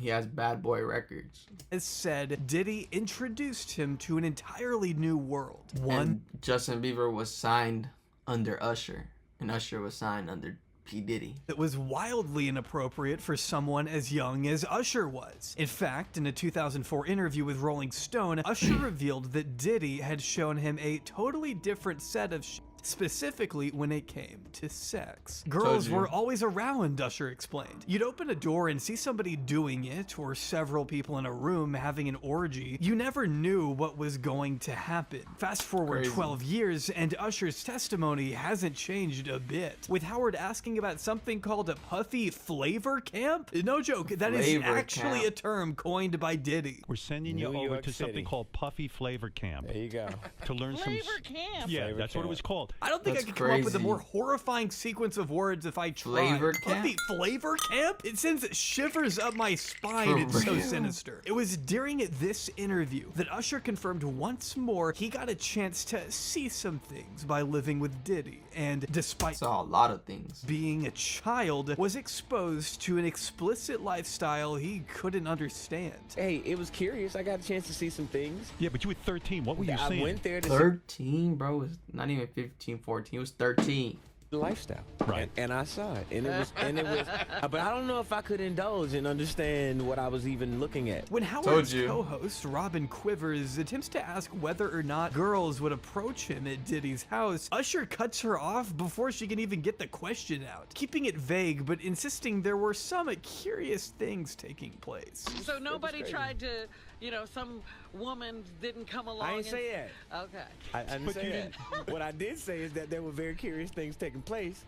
[SPEAKER 1] he has Bad Boy Records.
[SPEAKER 10] As said, Diddy introduced him to an entirely new world.
[SPEAKER 1] And Justin Bieber was signed under Usher, and Usher was signed under P. Diddy.
[SPEAKER 10] That was wildly inappropriate for someone as young as Usher was. In fact, in a 2004 interview with Rolling Stone, Usher revealed that Diddy had shown him a totally different set of specifically when it came to sex. Girls were always around, Usher explained. You'd open a door and see somebody doing it, or several people in a room having an orgy. You never knew what was going to happen. Fast forward 12 years, and Usher's testimony hasn't changed a bit, with Howard asking about something called a puffy flavor camp. No joke, that is actually a term coined by Diddy.
[SPEAKER 18] We're sending you over to something called Puffy Flavor Camp.
[SPEAKER 19] There you go.
[SPEAKER 18] To learn some...
[SPEAKER 2] Flavor camp?
[SPEAKER 18] Yeah, that's what it was called.
[SPEAKER 10] I don't think I could come up with a more horrifying sequence of words if I tried.
[SPEAKER 1] Flavor camp?
[SPEAKER 10] Puffy flavor camp? It sends shivers up my spine. It's so sinister. It was during this interview that Usher confirmed once more he got a chance to see some things by living with Diddy, and despite
[SPEAKER 1] saw a lot of things,
[SPEAKER 10] being a child, was exposed to an explicit lifestyle he couldn't understand.
[SPEAKER 19] Hey, it was curious. I got a chance to see some things.
[SPEAKER 18] Yeah, but you were 13. What were you seeing?
[SPEAKER 19] I went there to
[SPEAKER 1] 13, bro. It's not even 15, 14. It was 13.
[SPEAKER 19] Lifestyle,
[SPEAKER 18] right?
[SPEAKER 19] And I saw it, and it was, but I don't know if I could indulge and understand what I was even looking at.
[SPEAKER 10] When Howard's co-host Robin Quivers attempts to ask whether or not girls would approach him at Diddy's house, Usher cuts her off before she can even get the question out, keeping it vague but insisting there were some curious things taking place.
[SPEAKER 2] So nobody tried to, you know, some woman didn't come along.
[SPEAKER 19] I didn't say that.
[SPEAKER 2] Okay.
[SPEAKER 19] I didn't say that. What I did say is that there were very curious things taking place.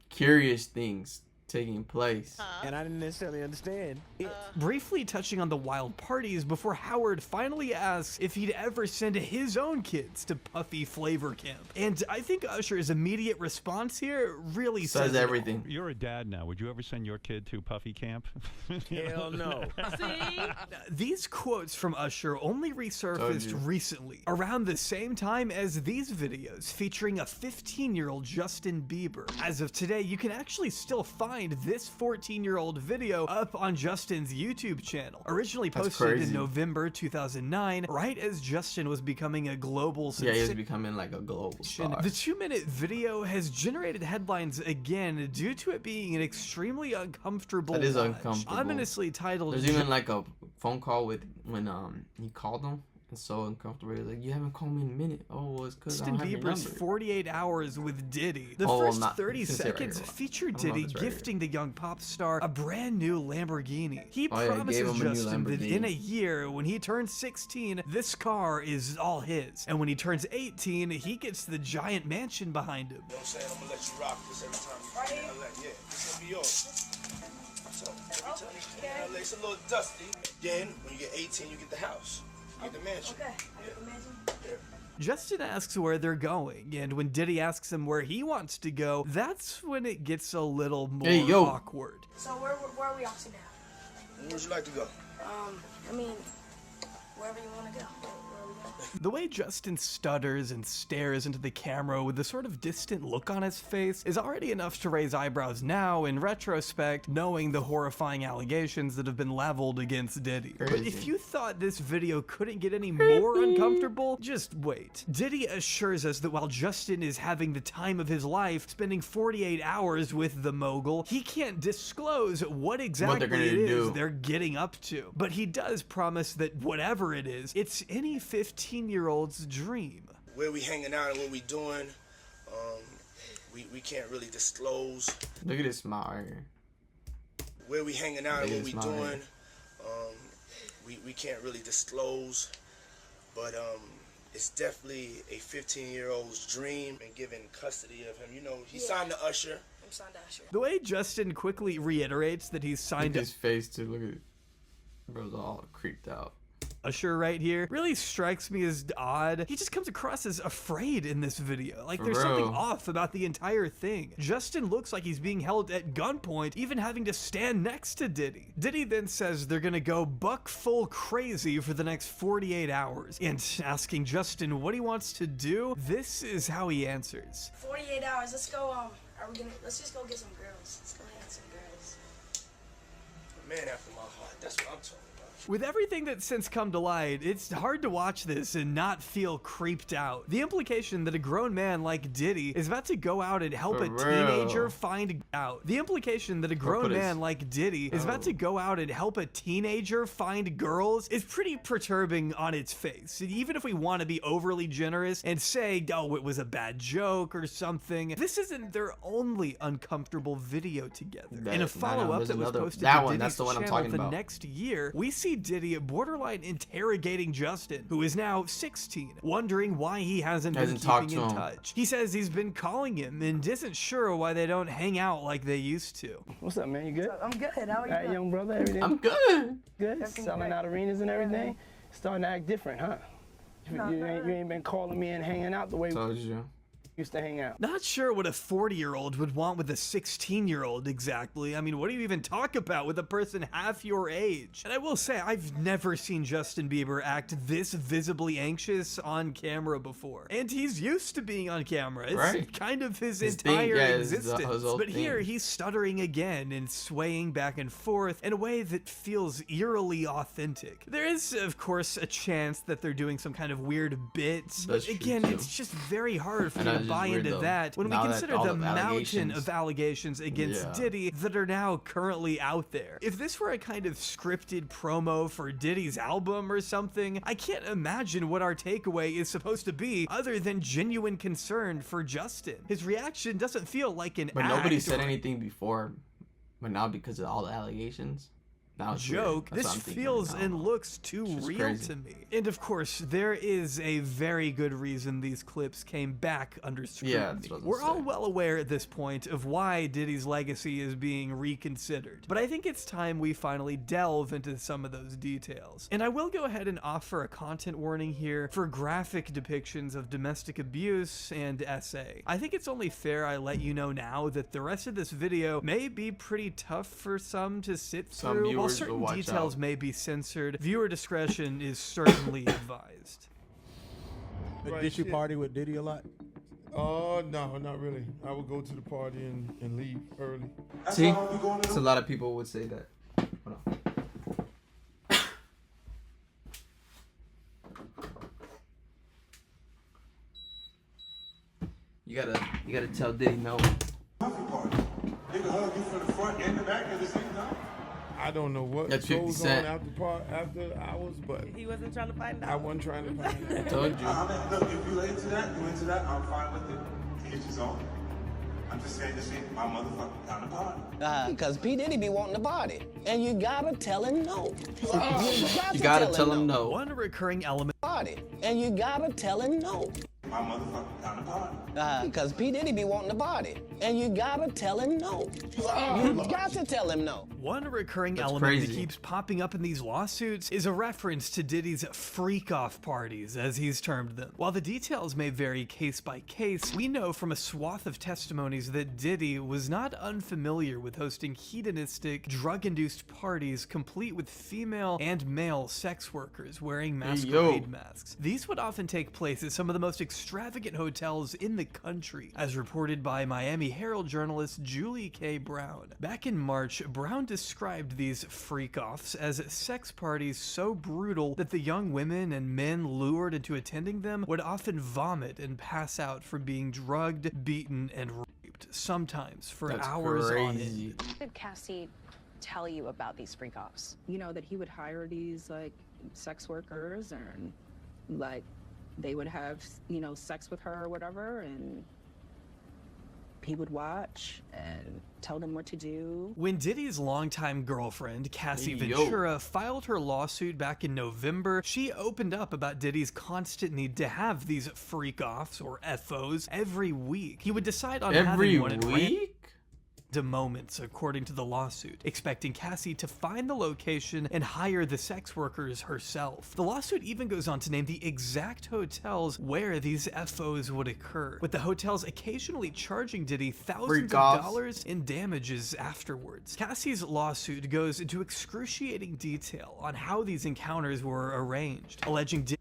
[SPEAKER 1] Curious things taking place.
[SPEAKER 19] And I didn't necessarily understand it.
[SPEAKER 10] Briefly touching on the wild parties before Howard finally asks if he'd ever send his own kids to Puffy Flavor Camp. And I think Usher's immediate response here really says
[SPEAKER 1] everything.
[SPEAKER 18] You're a dad now. Would you ever send your kid to Puffy Camp?
[SPEAKER 19] Hell no.
[SPEAKER 10] These quotes from Usher only resurfaced recently, around the same time as these videos featuring a 15-year-old Justin Bieber. As of today, you can actually still find this 14-year-old video up on Justin's YouTube channel, originally posted in November 2009, right as Justin was becoming a global sensation.
[SPEAKER 1] Yeah, he was becoming like a global star.
[SPEAKER 10] The 2-minute video has generated headlines again due to it being an extremely uncomfortable
[SPEAKER 1] That is
[SPEAKER 10] watch.
[SPEAKER 1] uncomfortable.
[SPEAKER 10] Ominously titled.
[SPEAKER 1] There's even like a phone call with when he called him. It's so uncomfortable. He's like, you haven't called me in a minute. Oh, well, it's because I don't have your
[SPEAKER 10] Justin Bieber's
[SPEAKER 1] number.
[SPEAKER 10] 48 Hours with Diddy. The
[SPEAKER 1] Oh,
[SPEAKER 10] first
[SPEAKER 1] not-
[SPEAKER 10] 30
[SPEAKER 1] you can say it right
[SPEAKER 10] seconds
[SPEAKER 1] here.
[SPEAKER 10] feature
[SPEAKER 1] I don't know if
[SPEAKER 10] Diddy
[SPEAKER 1] it's right here.
[SPEAKER 10] gifting the young pop star a brand new Lamborghini. He
[SPEAKER 1] Oh, yeah,
[SPEAKER 10] promises
[SPEAKER 1] gave him a new
[SPEAKER 10] Justin that
[SPEAKER 1] Lamborghini.
[SPEAKER 10] in a year, when he turns 16, this car is all his. And when he turns 18, he gets the giant mansion behind him.
[SPEAKER 17] You know what I'm saying? I'm gonna let you rock this every time you get LA. Yeah, this gonna be yours. So every time you get in LA, it's a little dusty. Then when you get 18, you get the house. You get the mansion.
[SPEAKER 20] Okay, I get the mansion.
[SPEAKER 17] Yeah.
[SPEAKER 10] Justin asks where they're going, and when Diddy asks him where he wants to go, that's when it gets a little more awkward.
[SPEAKER 20] So where are we off to now?
[SPEAKER 17] Where'd you like to go?
[SPEAKER 20] I mean, wherever you want to go. Where are we going?
[SPEAKER 10] The way Justin stutters and stares into the camera with a sort of distant look on his face is already enough to raise eyebrows now, in retrospect, knowing the horrifying allegations that have been leveled against Diddy. But if you thought this video couldn't get any more uncomfortable, just wait. Diddy assures us that while Justin is having the time of his life, spending 48 hours with the mogul, he can't disclose what exactly it is they're getting up to. But he does promise that whatever it is, it's any 15-year-old's dream.
[SPEAKER 17] Where we hanging out and what we doing, we can't really disclose.
[SPEAKER 1] Look at this smile right here.
[SPEAKER 17] Where we hanging out and what we
[SPEAKER 1] Look at this smile
[SPEAKER 17] doing, we can't really disclose. But it's definitely a 15-year-old's dream and giving custody of him. You know, he signed to Usher.
[SPEAKER 20] I'm signed to Usher.
[SPEAKER 10] The way Justin quickly reiterates that he's signed
[SPEAKER 1] Look at his face too. Look at it. Bro's all creeped out.
[SPEAKER 10] Usher right here really strikes me as odd. He just comes across as afraid in this video. Like there's something off about the entire thing. Justin looks like he's being held at gunpoint, even having to stand next to Diddy. Diddy then says they're gonna go buck full crazy for the next 48 hours. And asking Justin what he wants to do, this is how he answers.
[SPEAKER 20] 48 hours. Let's go. Let's just go get some girls. Let's go hang with some girls.
[SPEAKER 17] A man after my heart. That's what I'm talking about.
[SPEAKER 10] With everything that's since come to light, it's hard to watch this and not feel creeped out. The implication that a grown man like Diddy is about to go out and help a teenager find out. The implication that a grown man like Diddy is about to go out and help a teenager find girls is pretty perturbing on its face. Even if we want to be overly generous and say, oh, it was a bad joke or something, this isn't their only uncomfortable video together. In a follow-up that was posted to Diddy's channel the next year, we see Diddy borderline interrogating Justin, who is now 16, wondering why he hasn't been keeping in touch. He says he's been calling him and isn't sure why they don't hang out like they used to.
[SPEAKER 21] What's up, man? You good?
[SPEAKER 20] I'm good. How are you?
[SPEAKER 21] All right, young brother, everything?
[SPEAKER 1] I'm good.
[SPEAKER 21] Good? Selling out arenas and everything? Starting to act different, huh? You ain't been calling me and hanging out the way we used to hang out.
[SPEAKER 10] Not sure what a 40-year-old would want with a 16-year-old exactly. I mean, what do you even talk about with a person half your age? And I will say, I've never seen Justin Bieber act this visibly anxious on camera before. And he's used to being on camera. It's kind of his entire existence. But here, he's stuttering again and swaying back and forth in a way that feels eerily authentic. There is, of course, a chance that they're doing some kind of weird bits. But again, it's just very hard for me to buy into that when we consider the mountain of allegations against Diddy that are now currently out there. If this were a kind of scripted promo for Diddy's album or something, I can't imagine what our takeaway is supposed to be other than genuine concern for Justin. His reaction doesn't feel like an
[SPEAKER 1] But nobody said anything before, but now because of all the allegations,
[SPEAKER 10] joke. This feels and looks too real to me. And of course, there is a very good reason these clips came back under scrutiny. We're all well aware at this point of why Diddy's legacy is being reconsidered, but I think it's time we finally delve into some of those details. And I will go ahead and offer a content warning here for graphic depictions of domestic abuse and SA. I think it's only fair I let you know now that the rest of this video may be pretty tough for some to sit through. While certain details may be censored, viewer discretion is certainly advised.
[SPEAKER 4] Did you party with Diddy a lot?
[SPEAKER 22] No, not really. I would go to the party and leave early.
[SPEAKER 1] See, it's a lot of people would say that. Hold on. You gotta tell Diddy no.
[SPEAKER 22] They can hug you from the front and the back at the same time. I don't know what
[SPEAKER 1] That's
[SPEAKER 22] goes
[SPEAKER 1] 50 Cent.
[SPEAKER 22] on after hours, but
[SPEAKER 9] He wasn't trying to find out.
[SPEAKER 22] I wasn't trying to find out.
[SPEAKER 1] I told you.
[SPEAKER 22] Look, if you into that, I'm fine with it. Each his own. I'm just saying this ain't my motherfucking kind of party.
[SPEAKER 23] Because P. Diddy be wanting to party, and you gotta tell him no.
[SPEAKER 1] You gotta tell him no.
[SPEAKER 10] One recurring element.
[SPEAKER 23] Party, and you gotta tell him no.
[SPEAKER 22] My motherfucking kind of party.
[SPEAKER 23] Because P. Diddy be wanting to party, and you gotta tell him no. You got to tell him no.
[SPEAKER 10] One recurring element that keeps popping up in these lawsuits is a reference to Diddy's freak-off parties, as he's termed them. While the details may vary case by case, we know from a swath of testimonies that Diddy was not unfamiliar with hosting hedonistic, drug-induced parties complete with female and male sex workers wearing masquerade masks. These would often take place at some of the most extravagant hotels in the country, as reported by Miami Herald journalist Julie K. Brown. Back in March, Brown described these freak-offs as sex parties so brutal that the young women and men lured into attending them would often vomit and pass out from being drugged, beaten, and raped, sometimes for hours on end.
[SPEAKER 24] What did Cassie tell you about these freak-offs? You know, that he would hire these, like, sex workers, and, like, they would have, you know, sex with her or whatever, and he would watch and tell them what to do.
[SPEAKER 10] When Diddy's longtime girlfriend, Cassie Ventura, filed her lawsuit back in November, she opened up about Diddy's constant need to have these freak-offs, or FOs, every week. He would decide on having one to moments, according to the lawsuit, expecting Cassie to find the location and hire the sex workers herself. The lawsuit even goes on to name the exact hotels where these FOs would occur, with the hotels occasionally charging Diddy thousands of dollars in damages afterwards. Cassie's lawsuit goes into excruciating detail on how these encounters were arranged, alleging Diddy.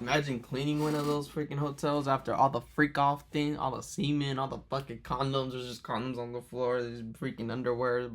[SPEAKER 1] Imagine cleaning one of those freaking hotels after all the freak off thing, all the semen, all the fucking condoms. There's just condoms on the floor. There's freaking underwear.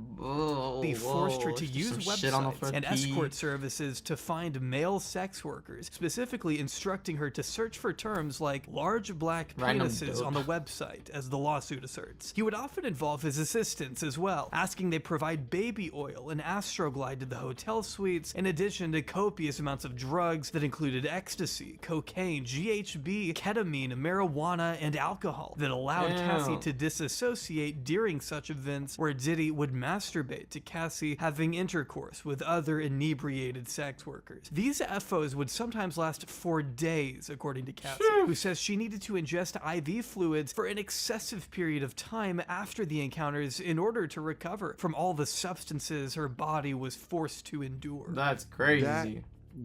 [SPEAKER 10] They forced her to use websites and escort services to find male sex workers, specifically instructing her to search for terms like large black penises on the website, as the lawsuit asserts. He would often involve his assistants as well, asking they provide baby oil and Astroglide to the hotel suites, in addition to copious amounts of drugs that included ecstasy, cocaine, GHB, ketamine, marijuana, and alcohol that allowed Cassie to disassociate during such events where Diddy would masturbate to Cassie having intercourse with other inebriated sex workers. These FOs would sometimes last for days, according to Cassie, who says she needed to ingest IV fluids for an excessive period of time after the encounters in order to recover from all the substances her body was forced to endure.
[SPEAKER 1] That's crazy.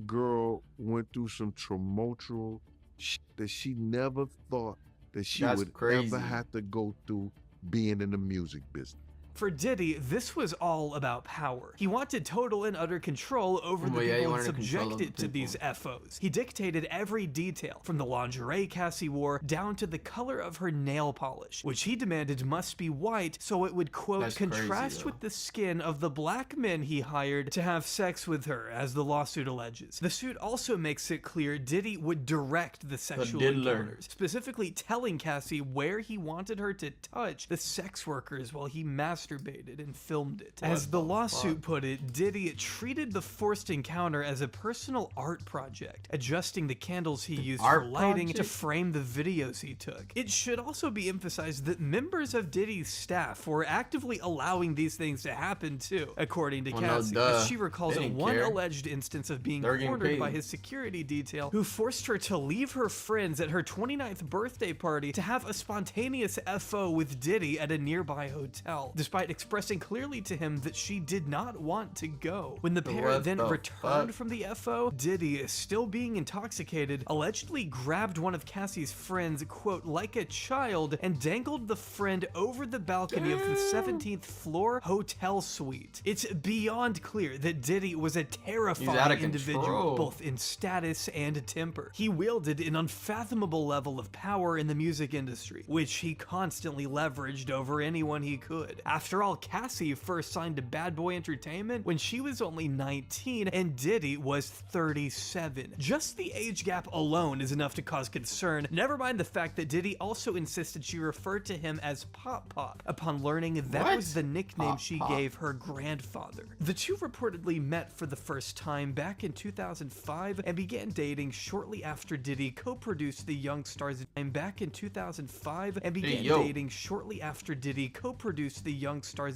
[SPEAKER 8] Girl went through some tumultuous shit that she never thought that she would ever have to go through being in the music business.
[SPEAKER 10] For Diddy, this was all about power. He wanted total and utter control over the people subjected to these FOs. He dictated every detail, from the lingerie Cassie wore down to the color of her nail polish, which he demanded must be white so it would, quote, contrast with the skin of the black men he hired to have sex with her, as the lawsuit alleges. The suit also makes it clear Diddy would direct the sexual encounters, specifically telling Cassie where he wanted her to touch the sex workers while he masturbated masturbated and filmed it. As the lawsuit put it, Diddy treated the forced encounter as a personal art project, adjusting the candles he used for lighting to frame the videos he took. It should also be emphasized that members of Diddy's staff were actively allowing these things to happen too, according to Cassie, as she recalls one alleged instance of being cornered by his security detail, who forced her to leave her friends at her 29th birthday party to have a spontaneous FO with Diddy at a nearby hotel, despite expressing clearly to him that she did not want to go. When the pair then returned from the FO, Diddy, still being intoxicated, allegedly grabbed one of Cassie's friends, quote, like a child, and dangled the friend over the balcony of the 17th floor hotel suite. It's beyond clear that Diddy was a terrifying individual, both in status and temper. He wielded an unfathomable level of power in the music industry, which he constantly leveraged over anyone he could. After all, Cassie first signed to Bad Boy Entertainment when she was only 19 and Diddy was 37. Just the age gap alone is enough to cause concern, never mind the fact that Diddy also insisted she referred to him as Pop Pop upon learning that was the nickname she gave her grandfather. The two reportedly met for the first time back in 2005 and began dating shortly after Diddy co-produced the Young Stars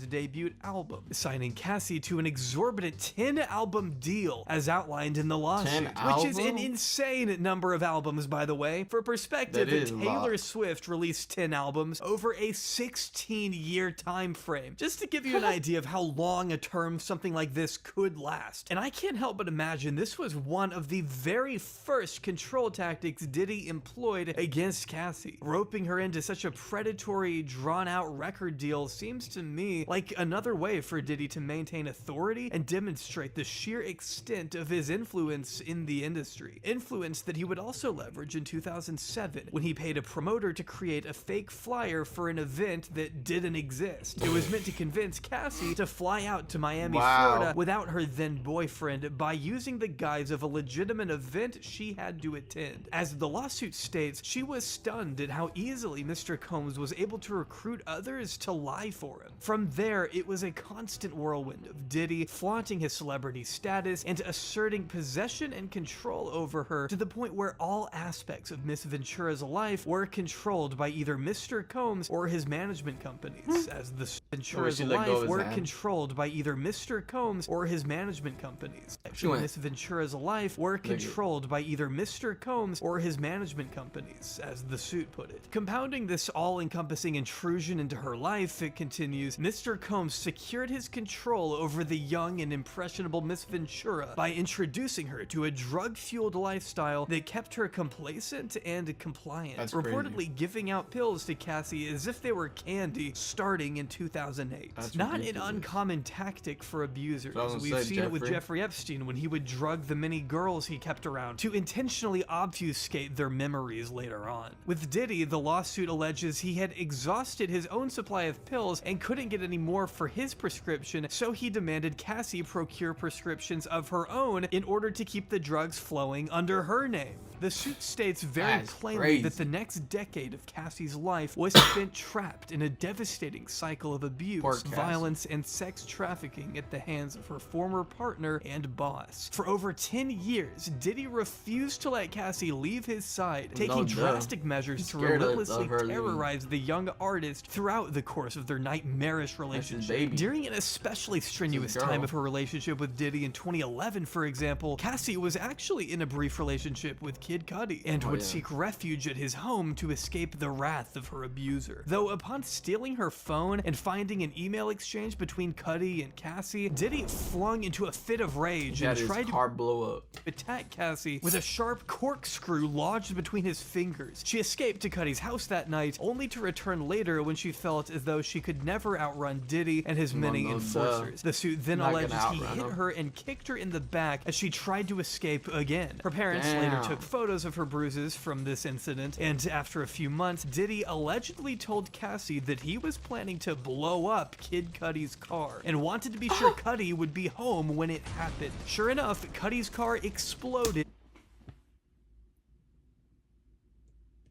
[SPEAKER 10] debut album, signing Cassie to an exorbitant 10-album deal as outlined in the lawsuit, which is an insane number of albums, by the way. For perspective, Taylor Swift released 10 albums over a 16-year time frame, just to give you an idea of how long a term something like this could last. And I can't help but imagine this was one of the very first control tactics Diddy employed against Cassie. Roping her into such a predatory, drawn-out record deal seems to me like another way for Diddy to maintain authority and demonstrate the sheer extent of his influence in the industry. Influence that he would also leverage in 2007 when he paid a promoter to create a fake flyer for an event that didn't exist. It was meant to convince Cassie to fly out to Miami, Florida without her then boyfriend by using the guise of a legitimate event she had to attend. As the lawsuit states, she was stunned at how easily Mr. Combs was able to recruit others to lie for him. From there, it was a constant whirlwind of Diddy flaunting his celebrity status and asserting possession and control over her, to the point where all aspects of Miss Ventura's life were controlled by either Mr. Combs or his management companies, as the Ventura's life were controlled by either Mr. Combs or his management companies. Miss Ventura's life were controlled by either Mr. Combs or his management companies, as the suit put it. Compounding this all-encompassing intrusion into her life, it continues, Mr. Combs secured his control over the young and impressionable Miss Ventura by introducing her to a drug-fueled lifestyle that kept her complacent and compliant, reportedly giving out pills to Cassie as if they were candy starting in 2008. Not an uncommon tactic for abusers. We've seen it with Jeffrey Epstein when he would drug the many girls he kept around to intentionally obfuscate their memories later on. With Diddy, the lawsuit alleges he had exhausted his own supply of pills and couldn't get any more for his prescription, so he demanded Cassie procure prescriptions of her own in order to keep the drugs flowing under her name. The suit states very plainly that the next decade of Cassie's life was spent trapped in a devastating cycle of abuse, violence, and sex trafficking at the hands of her former partner and boss. For over 10 years, Diddy refused to let Cassie leave his side, taking drastic measures to relentlessly terrorize the young artist throughout the course of their nightmarish relationship. During an especially strenuous time of her relationship with Diddy in 2011, for example, Cassie was actually in a brief relationship with Kid Cudi and would seek refuge at his home to escape the wrath of her abuser. Though upon stealing her phone and finding an email exchange between Cudi and Cassie, Diddy flung into a fit of rage and tried to attack Cassie with a sharp corkscrew lodged between his fingers. She escaped to Cudi's house that night, only to return later when she felt as though she could never outrun Diddy and his many enforcers. The suit then alleges he hit her and kicked her in the back as she tried to escape again. Her parents later took photos of her bruises from this incident, and after a few months, Diddy allegedly told Cassie that he was planning to blow up Kid Cudi's car and wanted to be sure Cudi would be home when it happened. Sure enough, Cudi's car exploded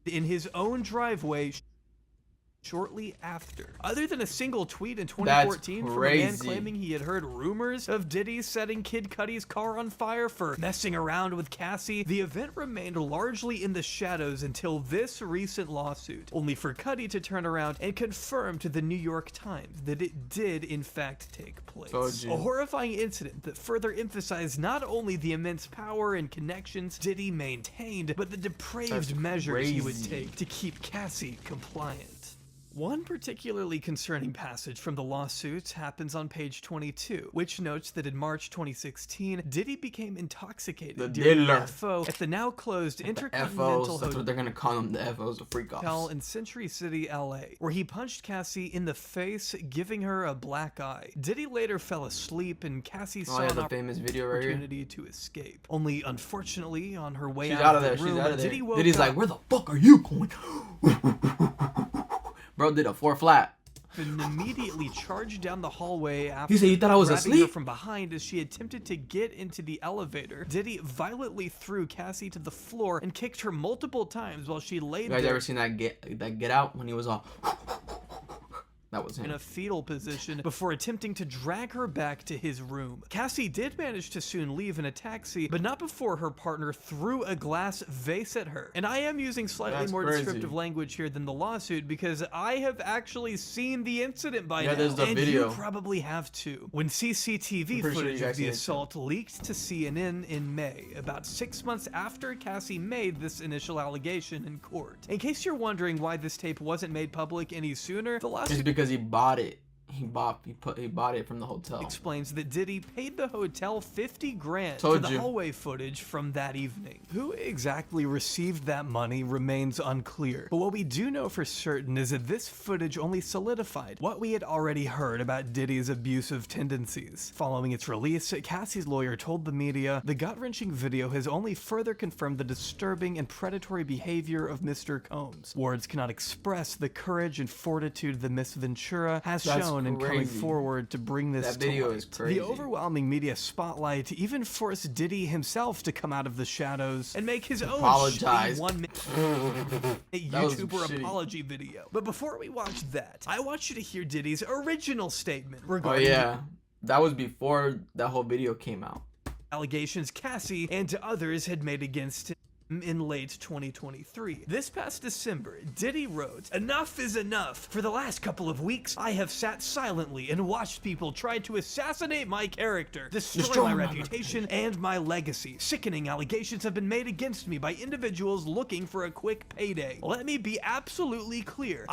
[SPEAKER 10] in his own driveway shortly after. Other than a single tweet in 2014 from a man claiming he had heard rumors of Diddy setting Kid Cudi's car on fire for messing around with Cassie, the event remained largely in the shadows until this recent lawsuit, only for Cudi to turn around and confirm to the New York Times that it did in fact take place. A horrifying incident that further emphasized not only the immense power and connections Diddy maintained, but the depraved measures he would take to keep Cassie compliant. One particularly concerning passage from the lawsuit happens on page 22, which notes that in March 2016, Diddy became intoxicated during the FO at the now closed Intercontinental
[SPEAKER 1] That's what they're gonna call them, the FOs, the freak offs.
[SPEAKER 10] In Century City, LA, where he punched Cassie in the face, giving her a black eye. Diddy later fell asleep, and Cassie saw an opportunity to escape. Only, unfortunately, on her way out of the room, Diddy woke up.
[SPEAKER 1] Diddy's like, "Where the fuck are you going?" Bro did a 4 flat.
[SPEAKER 10] And immediately charged down the hallway after
[SPEAKER 1] he said, "You thought I was
[SPEAKER 10] grabbing
[SPEAKER 1] asleep?"
[SPEAKER 10] her from behind as she attempted to get into the elevator. Diddy violently threw Cassie to the floor and kicked her multiple times while she lay there.
[SPEAKER 1] You guys ever seen that Get Out when he was all... That was him.
[SPEAKER 10] In a fetal position before attempting to drag her back to his room. Cassie did manage to soon leave in a taxi, but not before her partner threw a glass vase at her. And I am using slightly more descriptive language here than the lawsuit because I have actually seen the incident by now.
[SPEAKER 1] There's the video.
[SPEAKER 10] You probably have too. When CCTV footage of the assault leaked to CNN in May, about 6 months after Cassie made this initial allegation in court. In case you're wondering why this tape wasn't made public any sooner, the lawsuit
[SPEAKER 1] because he bought it. He bought it from the hotel.
[SPEAKER 10] Explains that Diddy paid the hotel $50,000 for the hallway footage from that evening. Who exactly received that money remains unclear. But what we do know for certain is that this footage only solidified what we had already heard about Diddy's abusive tendencies. Following its release, Cassie's lawyer told the media, "The gut-wrenching video has only further confirmed the disturbing and predatory behavior of Mr. Combs. Words cannot express the courage and fortitude that Miss Ventura has shown and coming forward to bring this
[SPEAKER 1] that video
[SPEAKER 10] to light.
[SPEAKER 1] is crazy.
[SPEAKER 10] The overwhelming media spotlight even forced Diddy himself to come out of the shadows and make his own
[SPEAKER 1] apologize.
[SPEAKER 10] 1-minute YouTuber apology video. But before we watch that, I want you to hear Diddy's original statement regarding
[SPEAKER 1] that was before that whole video came out.
[SPEAKER 10] Allegations Cassie and others had made against him in late 2023. This past December, Diddy wrote, "Enough is enough. For the last couple of weeks, I have sat silently and watched people try to assassinate my character, destroy my reputation and my legacy. Sickening allegations have been made against me by individuals looking for a quick payday. Let me be absolutely clear.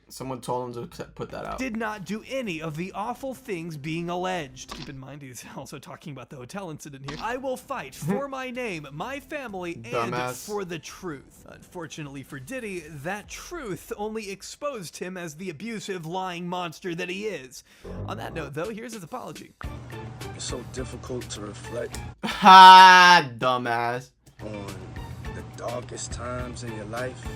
[SPEAKER 1] Someone told him to put that out.
[SPEAKER 10] Did not do any of the awful things being alleged." Keep in mind, he's also talking about the hotel incident here. "I will fight for my name, my family, and for the truth." Unfortunately for Diddy, that truth only exposed him as the abusive, lying monster that he is. On that note, though, here's his apology.
[SPEAKER 17] It's so difficult to reflect.
[SPEAKER 1] Ha, dumbass.
[SPEAKER 17] On the darkest times in your life.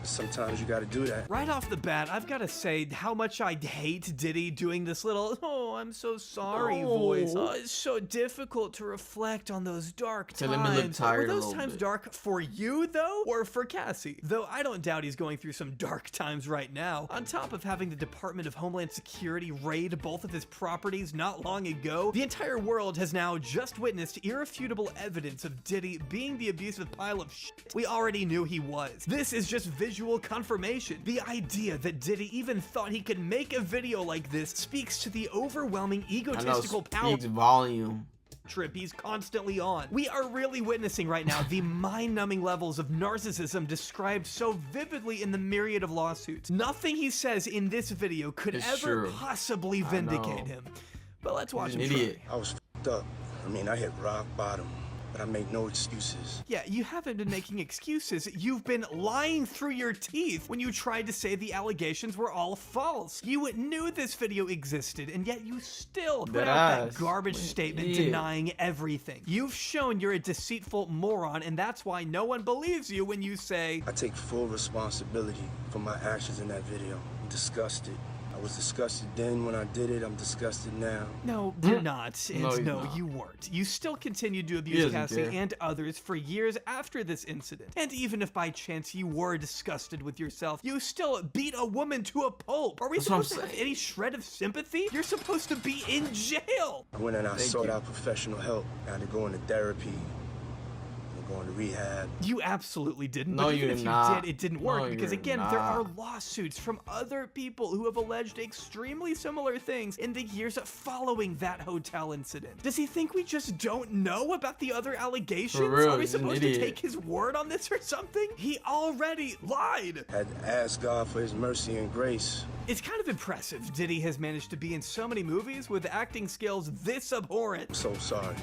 [SPEAKER 17] Sometimes you gotta do that.
[SPEAKER 10] Right off the bat, I've gotta say how much I hate Diddy doing this little, "Oh, I'm so sorry" voice. Oh, it's so difficult to reflect on those dark times. Were those times dark for you, though? Or for Cassie? Though I don't doubt he's going through some dark times right now. On top of having the Department of Homeland Security raid both of his properties not long ago, the entire world has now just witnessed irrefutable evidence of Diddy being the abusive pile of shit we already knew he was. This is just visual confirmation. The idea that Diddy even thought he could make a video like this speaks to the overwhelming egotistical power
[SPEAKER 1] volume
[SPEAKER 10] trip he's constantly on. We are really witnessing right now the mind-numbing levels of narcissism described so vividly in the myriad of lawsuits. Nothing he says in this video could ever possibly vindicate him. But let's watch him try.
[SPEAKER 17] I was f***ed up. I mean, I hit rock bottom. But I make no excuses.
[SPEAKER 10] Yeah, you haven't been making excuses. You've been lying through your teeth when you tried to say the allegations were all false. You knew this video existed, and yet you still put out that garbage statement denying everything. You've shown you're a deceitful moron, and that's why no one believes you when you say,
[SPEAKER 17] "I take full responsibility for my actions in that video. I'm disgusted. I was disgusted then when I did it. I'm disgusted now.
[SPEAKER 10] No, you're not. And no, you weren't. You still continued to abuse Cassie and others for years after this incident. And even if by chance you were disgusted with yourself, you still beat a woman to a pulp. Are we supposed to have any shred of sympathy? You're supposed to be in jail.
[SPEAKER 17] I went and I sought out professional help. I had to go into therapy. Going to rehab.
[SPEAKER 10] You absolutely didn't.
[SPEAKER 1] No,
[SPEAKER 10] but
[SPEAKER 1] you
[SPEAKER 10] even
[SPEAKER 1] did
[SPEAKER 10] if
[SPEAKER 1] not.
[SPEAKER 10] you did, it didn't work because again, there
[SPEAKER 1] not.
[SPEAKER 10] are lawsuits from other people who have alleged extremely similar things in the years following that hotel incident. Does he think we just don't know about the other allegations?
[SPEAKER 1] For real,
[SPEAKER 10] are we
[SPEAKER 1] he's
[SPEAKER 10] supposed
[SPEAKER 1] an
[SPEAKER 10] to
[SPEAKER 1] idiot.
[SPEAKER 10] take his word on this or something? He already lied.
[SPEAKER 17] Had to ask God for his mercy and grace.
[SPEAKER 10] It's kind of impressive Diddy has managed to be in so many movies with acting skills this abhorrent.
[SPEAKER 17] I'm so sorry,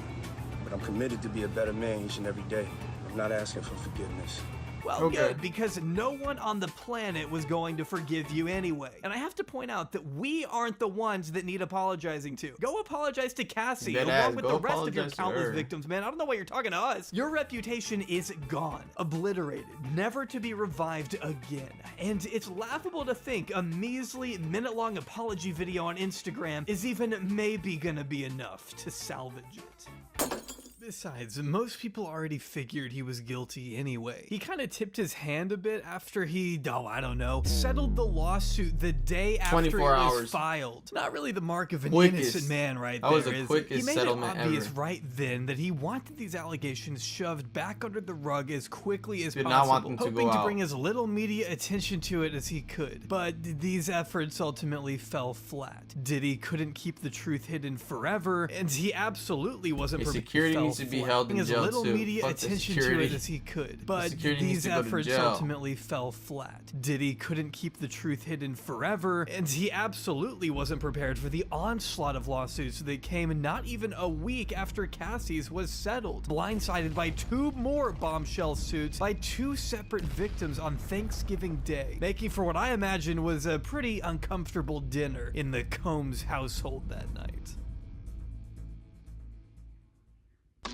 [SPEAKER 17] but I'm committed to be a better man each and every day. I'm not asking for forgiveness.
[SPEAKER 10] Well, good, because no one on the planet was going to forgive you anyway. And I have to point out that we aren't the ones that need apologizing to. Go apologize to Cassie, along with the rest of your countless victims, man. I don't know why you're talking to us. Your reputation is gone, obliterated, never to be revived again. And it's laughable to think a measly minute-long apology video on Instagram is even maybe gonna be enough to salvage it. Besides, most people already figured he was guilty anyway. He kind of tipped his hand a bit after he, I don't know, settled the lawsuit the day after it was filed. Not really the mark of an innocent man right there,
[SPEAKER 1] that was the
[SPEAKER 10] is it?
[SPEAKER 1] quickest
[SPEAKER 10] He made
[SPEAKER 1] settlement
[SPEAKER 10] it obvious
[SPEAKER 1] ever.
[SPEAKER 10] right then that he wanted these allegations shoved back under the rug as quickly as
[SPEAKER 1] Did
[SPEAKER 10] possible,
[SPEAKER 1] not want them to
[SPEAKER 10] hoping
[SPEAKER 1] go
[SPEAKER 10] to
[SPEAKER 1] out.
[SPEAKER 10] bring as little media attention to it as he could. But these efforts ultimately fell flat. Diddy couldn't keep the truth hidden forever, and he absolutely wasn't
[SPEAKER 1] security needs to be held in
[SPEAKER 10] as
[SPEAKER 1] jail
[SPEAKER 10] little
[SPEAKER 1] too.
[SPEAKER 10] media
[SPEAKER 1] Fuck the
[SPEAKER 10] attention to
[SPEAKER 1] security.
[SPEAKER 10] it as he could. But
[SPEAKER 1] security needs
[SPEAKER 10] these
[SPEAKER 1] to go to
[SPEAKER 10] efforts
[SPEAKER 1] jail.
[SPEAKER 10] ultimately fell flat. Diddy couldn't keep the truth hidden forever, and he absolutely wasn't prepared for the onslaught of lawsuits that came not even a week after Cassie's was settled, blindsided by 2 more bombshell suits by 2 separate victims on Thanksgiving Day, making for what I imagine was a pretty uncomfortable dinner in the Combs household that night.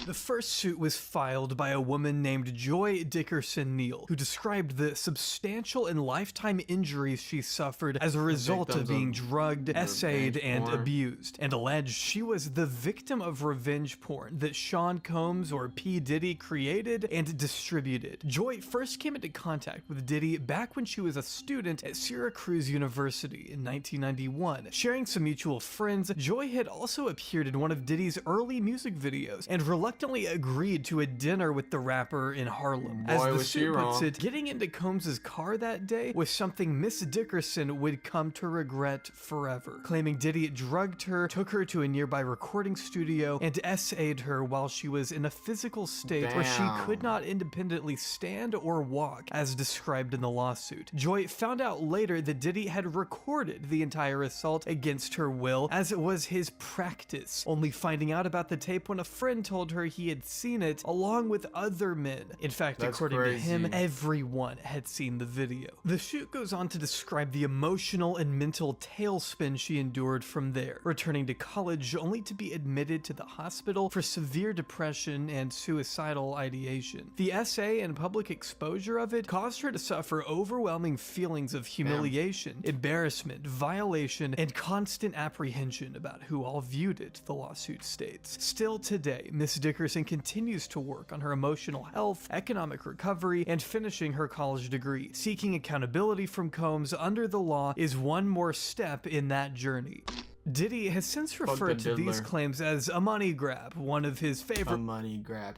[SPEAKER 10] The first suit was filed by a woman named Joy Dickerson Neal, who described the substantial and lifetime injuries she suffered as a result of being drugged, essayed, and abused, and alleged she was the victim of revenge porn that Sean Combs, or P. Diddy, created and distributed. Joy first came into contact with Diddy back when she was a student at Syracuse University in 1991. Sharing some mutual friends, Joy had also appeared in one of Diddy's early music videos and reluctantly agreed to a dinner with the rapper in Harlem. As the suit puts it, getting into Combs' car that day was something Miss Dickerson would come to regret forever, claiming Diddy drugged her, took her to a nearby recording studio, and essayed her while she was in a physical state where she could not independently stand or walk, as described in the lawsuit. Joy found out later that Diddy had recorded the entire assault against her will, as it was his practice, only finding out about the tape when a friend told her he had seen it along with other men. In fact, according to him, everyone had seen the video. The shoot goes on to describe the emotional and mental tailspin she endured from there, returning to college only to be admitted to the hospital for severe depression and suicidal ideation. The essay and public exposure of it caused her to suffer overwhelming feelings of humiliation, embarrassment, violation, and constant apprehension about who all viewed it, the lawsuit states. Still today, Miss Dickerson continues to work on her emotional health, economic recovery, and finishing her college degree. Seeking accountability from Combs under the law is one more step in that journey. Diddy has since referred to these claims as a money grab, one of his favorite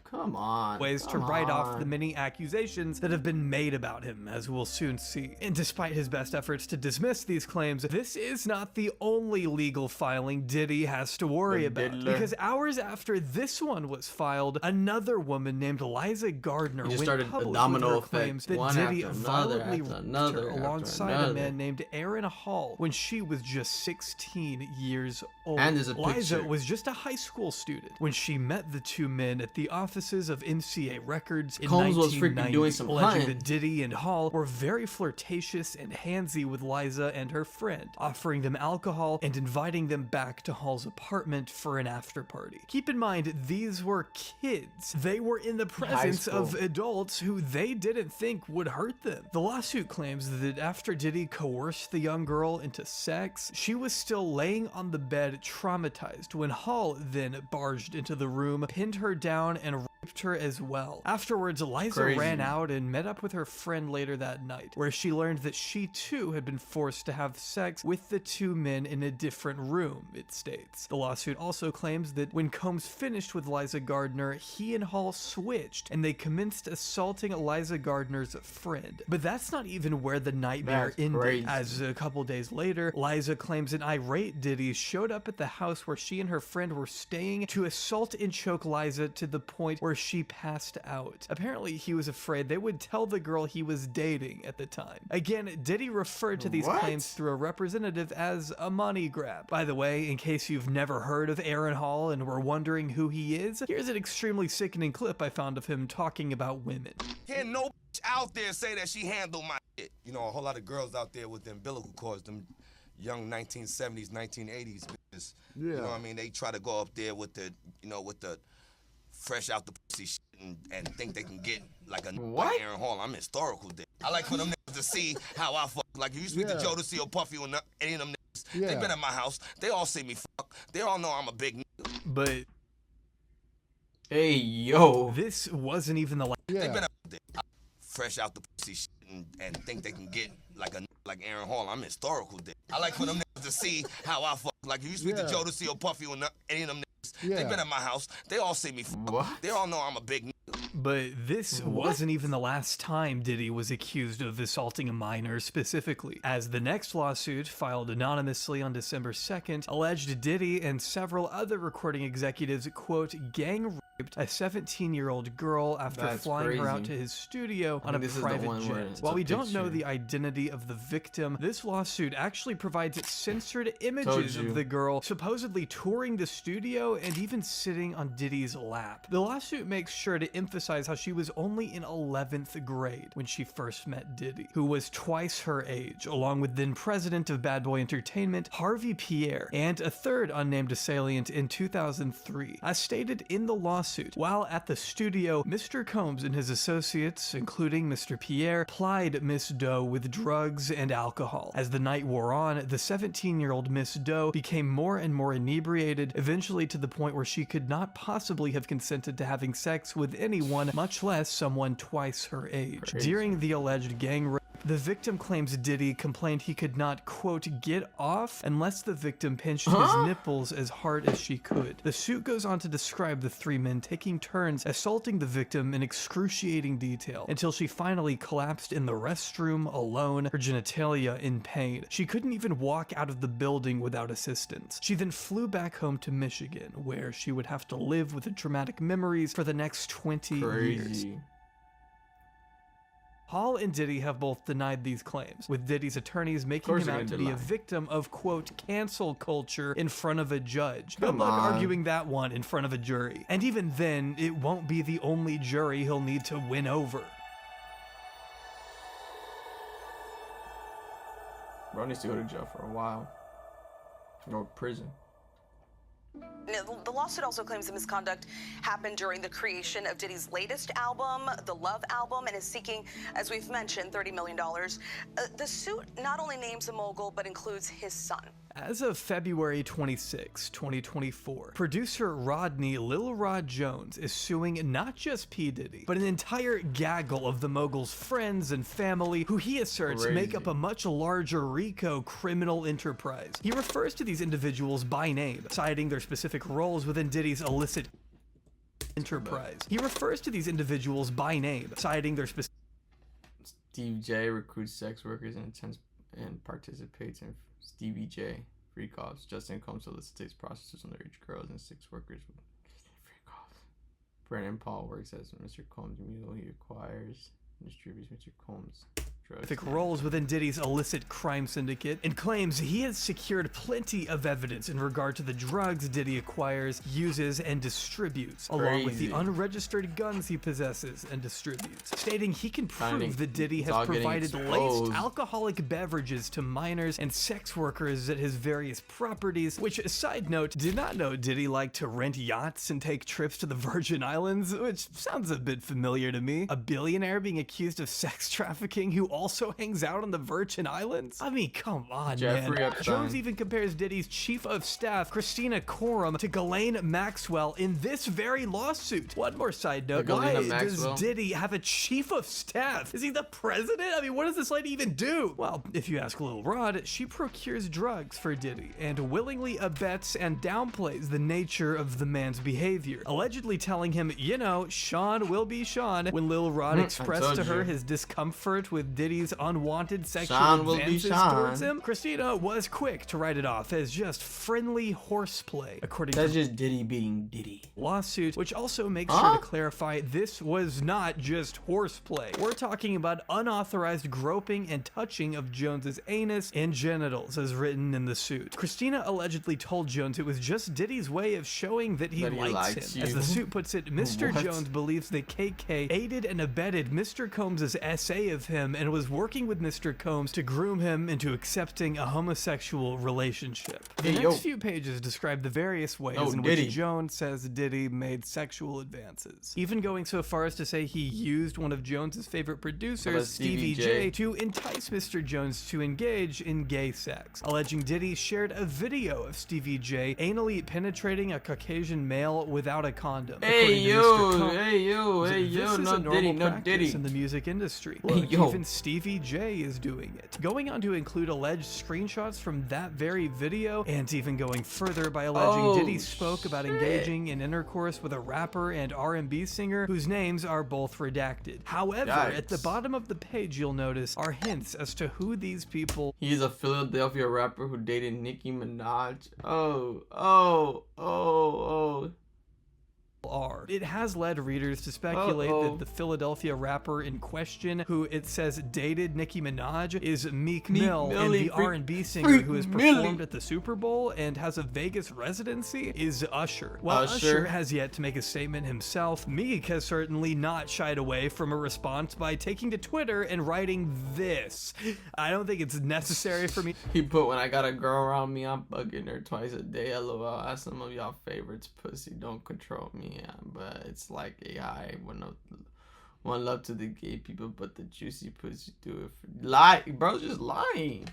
[SPEAKER 1] Come on.
[SPEAKER 10] ways to write off the many accusations that have been made about him, as we'll soon see. And despite his best efforts to dismiss these claims, this is not the only legal filing Diddy has to worry about. Because hours after this one was filed, another woman named Liza Gardner went public with her claims that Diddy violently raped her alongside a man named Aaron Hall when she was just 16 years old.
[SPEAKER 1] And there's a
[SPEAKER 10] Liza
[SPEAKER 1] picture.
[SPEAKER 10] was just a high school student when she met the two men at the offices of MCA Records in
[SPEAKER 1] Combs was
[SPEAKER 10] 1990,
[SPEAKER 1] freaking doing some
[SPEAKER 10] alleging
[SPEAKER 1] hunting.
[SPEAKER 10] that Diddy and Hall were very flirtatious and handsy with Liza and her friend, offering them alcohol and inviting them back to Hall's apartment for an after party. Keep in mind, these were kids. They were in the presence of adults who they didn't think would hurt them. The lawsuit claims that after Diddy coerced the young girl into sex, she was still laying on the bed traumatized when Hall then barged into the room, pinned her down, and raped her as well. Afterwards, Liza ran out and met up with her friend later that night, where she learned that she too had been forced to have sex with the two men in a different room, it states. The lawsuit also claims that when Combs finished with Liza Gardner, he and Hall switched and they commenced assaulting Liza Gardner's friend. But that's not even where the nightmare ended, as a couple days later, Liza claims an irate Diddy showed up at the house where she and her friend were staying to assault and choke Liza to the point where she passed out. Apparently, he was afraid they would tell the girl he was dating at the time. Again, Diddy referred to these claims through a representative as a money grab. By the way, in case you've never heard of Aaron Hall and were wondering who he is, here's an extremely sickening clip I found of him talking about women.
[SPEAKER 3] Can't no bitch out there say that she handled my shit. You know, a whole lot of girls out there with the umbilical cords, them young 1970s, 1980s bitches.
[SPEAKER 8] Yeah.
[SPEAKER 3] You know what I mean? They try to go up there with the, you know, with the fresh out the pussy shit and think they can get like a like Aaron Hall. I'm historical there. I like for them niggas to see how I fuck. Like if you speak to Jodeci or Puffy or any of them niggas, they been at my house. They all see me fuck. They all know I'm a big nigga.
[SPEAKER 10] But
[SPEAKER 1] hey, yo.
[SPEAKER 10] This wasn't even the last.
[SPEAKER 3] They been up there fresh out the pussy shit and think they can get like a like Aaron Hall. I'm historical there. I like for them niggas to see how I fuck. Like if you speak to Jodeci or Puffy or any of them niggas, they been at my house. They all see me fuck. They all know I'm a big nigga.
[SPEAKER 10] But this wasn't even the last time Diddy was accused of assaulting a minor specifically, as the next lawsuit, filed anonymously on December 2nd, alleged Diddy and several other recording executives, quote, gang raped a 17-year-old girl after flying her out to his studio on a private jet. While we don't know the identity of the victim, this lawsuit actually provides censored images of the girl supposedly touring the studio and even sitting on Diddy's lap. The lawsuit makes sure to emphasize how she was only in 11th grade when she first met Diddy, who was twice her age, along with then president of Bad Boy Entertainment, Harvey Pierre, and a third unnamed assailant in 2003. As stated in the lawsuit, while at the studio, Mr. Combs and his associates, including Mr. Pierre, plied Miss Doe with drugs and alcohol. As the night wore on, the 17-year-old Miss Doe became more and more inebriated, eventually to the point where she could not possibly have consented to having sex with anyone, much less someone twice her age. During the alleged gang rape, the victim claims Diddy complained he could not, quote, get off unless the victim pinched his nipples as hard as she could. The suit goes on to describe the three men taking turns assaulting the victim in excruciating detail until she finally collapsed in the restroom alone, her genitalia in pain. She couldn't even walk out of the building without assistance. She then flew back home to Michigan, where she would have to live with the traumatic memories for the next 20 years. Hall and Diddy have both denied these claims, with Diddy's attorneys making him out to be a victim of, quote, cancel culture in front of a judge. Good luck arguing that one in front of a jury. And even then, it won't be the only jury he'll need to win over.
[SPEAKER 1] Bro needs to go to jail for a while. Or prison.
[SPEAKER 2] The lawsuit also claims the misconduct happened during the creation of Diddy's latest album, the Love album, and is seeking, as we've mentioned, $30 million. The suit not only names the mogul, but includes his son.
[SPEAKER 10] As of February 26, 2024, producer Rodney Lil Rod Jones is suing not just P. Diddy, but an entire gaggle of the mogul's friends and family, who he asserts make up a much larger RICO criminal enterprise. He refers to these individuals by name, citing their specific roles within Diddy's illicit enterprise. He refers to these individuals by name, citing their specific...
[SPEAKER 1] Steve J recruits sex workers and participates in Stevie J freak offs. Justin Combs solicitates prostitutes, underage girls, and sex workers with freak offs. Brennan Paul works as Mr. Combs' mule. He acquires and distributes Mr. Combs'
[SPEAKER 10] roles within Diddy's illicit crime syndicate and claims he has secured plenty of evidence in regard to the drugs Diddy acquires, uses, and distributes, along with the unregistered guns he possesses and distributes, stating he can prove that Diddy has provided laced alcoholic beverages to minors and sex workers at his various properties, which, side note, did not know Diddy liked to rent yachts and take trips to the Virgin Islands, which sounds a bit familiar to me. A billionaire being accused of sex trafficking who also hangs out on the Virgin Islands? I mean, come on, man. Jones even compares Diddy's chief of staff, Christina Coram, to Ghislaine Maxwell in this very lawsuit. One more side note, why does Diddy have a chief of staff? Is he the president? I mean, what does this lady even do? Well, if you ask Lil Rod, she procures drugs for Diddy and willingly abets and downplays the nature of the man's behavior, allegedly telling him, you know, Sean will be Sean. When Lil Rod expressed to her his discomfort with Diddy's unwanted sexual advances towards him, Christina was quick to write it off as just friendly horseplay, according to
[SPEAKER 1] just Diddy being Diddy.
[SPEAKER 10] Lawsuit, which also makes sure to clarify this was not just horseplay. We're talking about unauthorized groping and touching of Jones's anus and genitals, as written in the suit. Christina allegedly told Jones it was just Diddy's way of showing that he likes him. As the suit puts it, Mr. Jones believes that KK aided and abetted Mr. Combs' essay of him and was working with Mr. Combs to groom him into accepting a homosexual relationship. The next few pages describe the various ways in which Jones says Diddy made sexual advances, even going so far as to say he used one of Jones's favorite producers, Stevie J, to entice Mr. Jones to engage in gay sex, alleging Diddy shared a video of Stevie J anally penetrating a Caucasian male without a condom.
[SPEAKER 1] Hey yo,
[SPEAKER 10] no Diddy, in the music industry. Look, even Stevie J is doing it, going on to include alleged screenshots from that very video, and even going further by alleging Diddy spoke about engaging in intercourse with a rapper and R&B singer whose names are both redacted. However, at the bottom of the page you'll notice are hints as to who these people.
[SPEAKER 1] He's a Philadelphia rapper who dated Nicki Minaj.
[SPEAKER 10] It has led readers to speculate that the Philadelphia rapper in question, who it says dated Nicki Minaj, is Meek Mill, and the R&B singer who has performed at the Super Bowl and has a Vegas residency is Usher. While Usher has yet to make a statement himself, Meek has certainly not shied away from a response by taking to Twitter and writing this. I don't think it's necessary for me.
[SPEAKER 1] He put, when I got a girl around me, I'm bugging her twice a day. LOL. Ask some of y'all favorites. Pussy don't control me. Yeah, but it's like AI. One love to the gay people, but the juicy pussy do it. Lie, bro, just lying.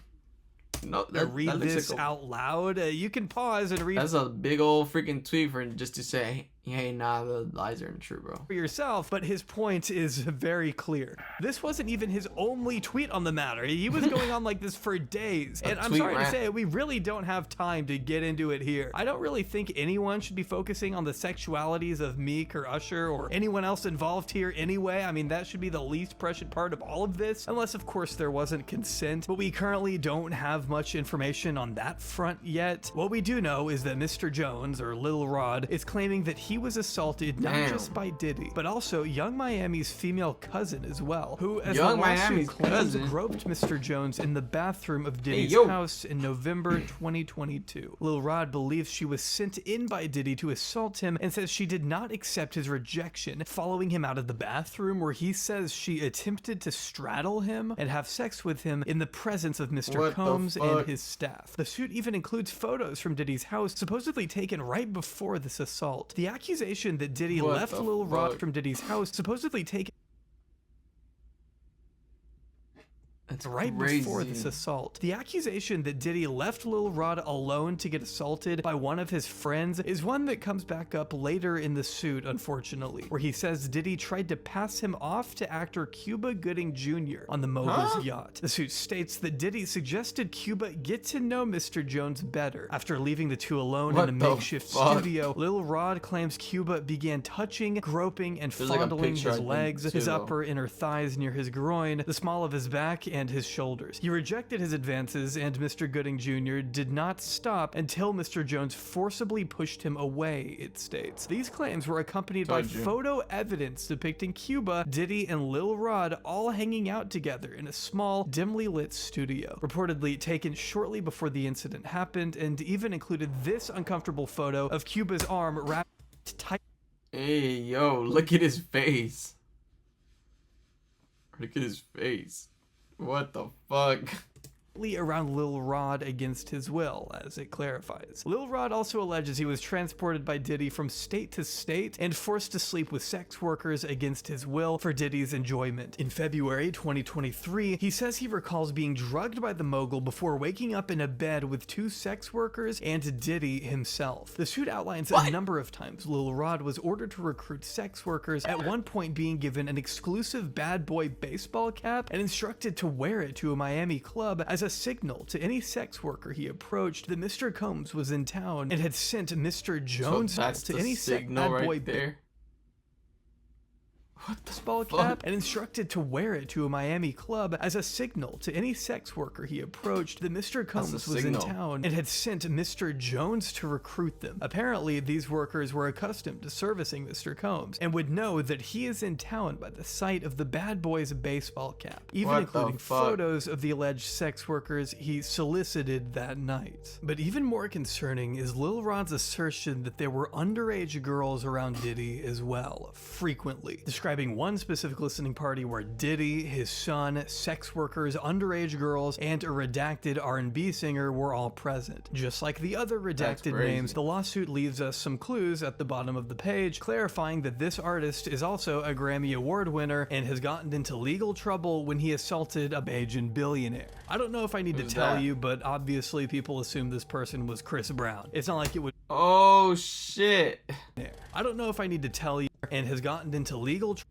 [SPEAKER 1] No,
[SPEAKER 10] read this out loud. You can pause and read.
[SPEAKER 1] That's a big old freaking tweet for just to say, hey, nah, the lies aren't true, bro.
[SPEAKER 10] For yourself, but his point is very clear. This wasn't even his only tweet on the matter. He was going on like this for days. And I'm sorry to say, we really don't have time to get into it here. I don't really think anyone should be focusing on the sexualities of Meek or Usher or anyone else involved here anyway. I mean, that should be the least prescient part of all of this, unless of course there wasn't consent. But we currently don't have much information on that front yet. What we do know is that Mr. Jones, or Lil Rod, is claiming that he was assaulted not just by Diddy, but also Young Miami's female cousin as well, who, as the lawsuit claims, groped Mr. Jones in the bathroom of Diddy's house in November 2022. Lil Rod believes she was sent in by Diddy to assault him and says she did not accept his rejection, following him out of the bathroom, where he says she attempted to straddle him and have sex with him in the presence of Mr. Combs and his staff. The suit even includes photos from Diddy's house, supposedly taken right before this assault. The accusation that Diddy left Lil Rod from Diddy's house, supposedly taken before this assault. The accusation that Diddy left Lil Rod alone to get assaulted by one of his friends is one that comes back up later in the suit, unfortunately, where he says Diddy tried to pass him off to actor Cuba Gooding Jr. on the mogul's yacht. The suit states that Diddy suggested Cuba get to know Mr. Jones better. After leaving the two alone in a makeshift studio, Lil Rod claims Cuba began touching, groping, and fondling his legs, his upper inner thighs near his groin, the small of his back, and and his shoulders. He rejected his advances, and Mr. Gooding Jr. did not stop until Mr. Jones forcibly pushed him away, it states. These claims were accompanied by photo evidence depicting Cuba, Diddy, and Lil Rod all hanging out together in a small, dimly lit studio, reportedly taken shortly before the incident happened, and even included this uncomfortable photo of Cuba's arm wrapped tight.
[SPEAKER 1] Hey, yo, look at his face. Look at his face. What the fuck?
[SPEAKER 10] Around Lil Rod against his will, as it clarifies. Lil Rod also alleges he was transported by Diddy from state to state and forced to sleep with sex workers against his will for Diddy's enjoyment. In February 2023, he says he recalls being drugged by the mogul before waking up in a bed with 2 sex workers and Diddy himself. The suit outlines a number of times Lil Rod was ordered to recruit sex workers, at one point being given an exclusive bad boy baseball cap and instructed to wear it to a Miami club as a signal to any sex worker he approached that Mr. Combs was in town, and had sent Mr. Jones to any bad boy there. What the baseball cap and instructed to wear it to a Miami club as a signal to any sex worker he approached that Mr. Combs was in town, and had sent Mr. Jones to recruit them. Apparently, these workers were accustomed to servicing Mr. Combs and would know that he is in town by the sight of the bad boy's baseball cap, even including photos of the alleged sex workers he solicited that night. But even more concerning is Lil Rod's assertion that there were underage girls around Diddy as well, frequently, describing one specific listening party where Diddy, his son, sex workers, underage girls, and a redacted R&B singer were all present. Just like the other redacted names, the lawsuit leaves us some clues at the bottom of the page, clarifying that this artist is also a Grammy Award winner and has gotten into legal trouble when he assaulted a Bajan billionaire. I don't know if I need to tell you, but obviously people assume this person was Chris Brown. It's not like it would—
[SPEAKER 1] Oh shit.
[SPEAKER 10] I don't know if I need to tell you, and has gotten into legal trouble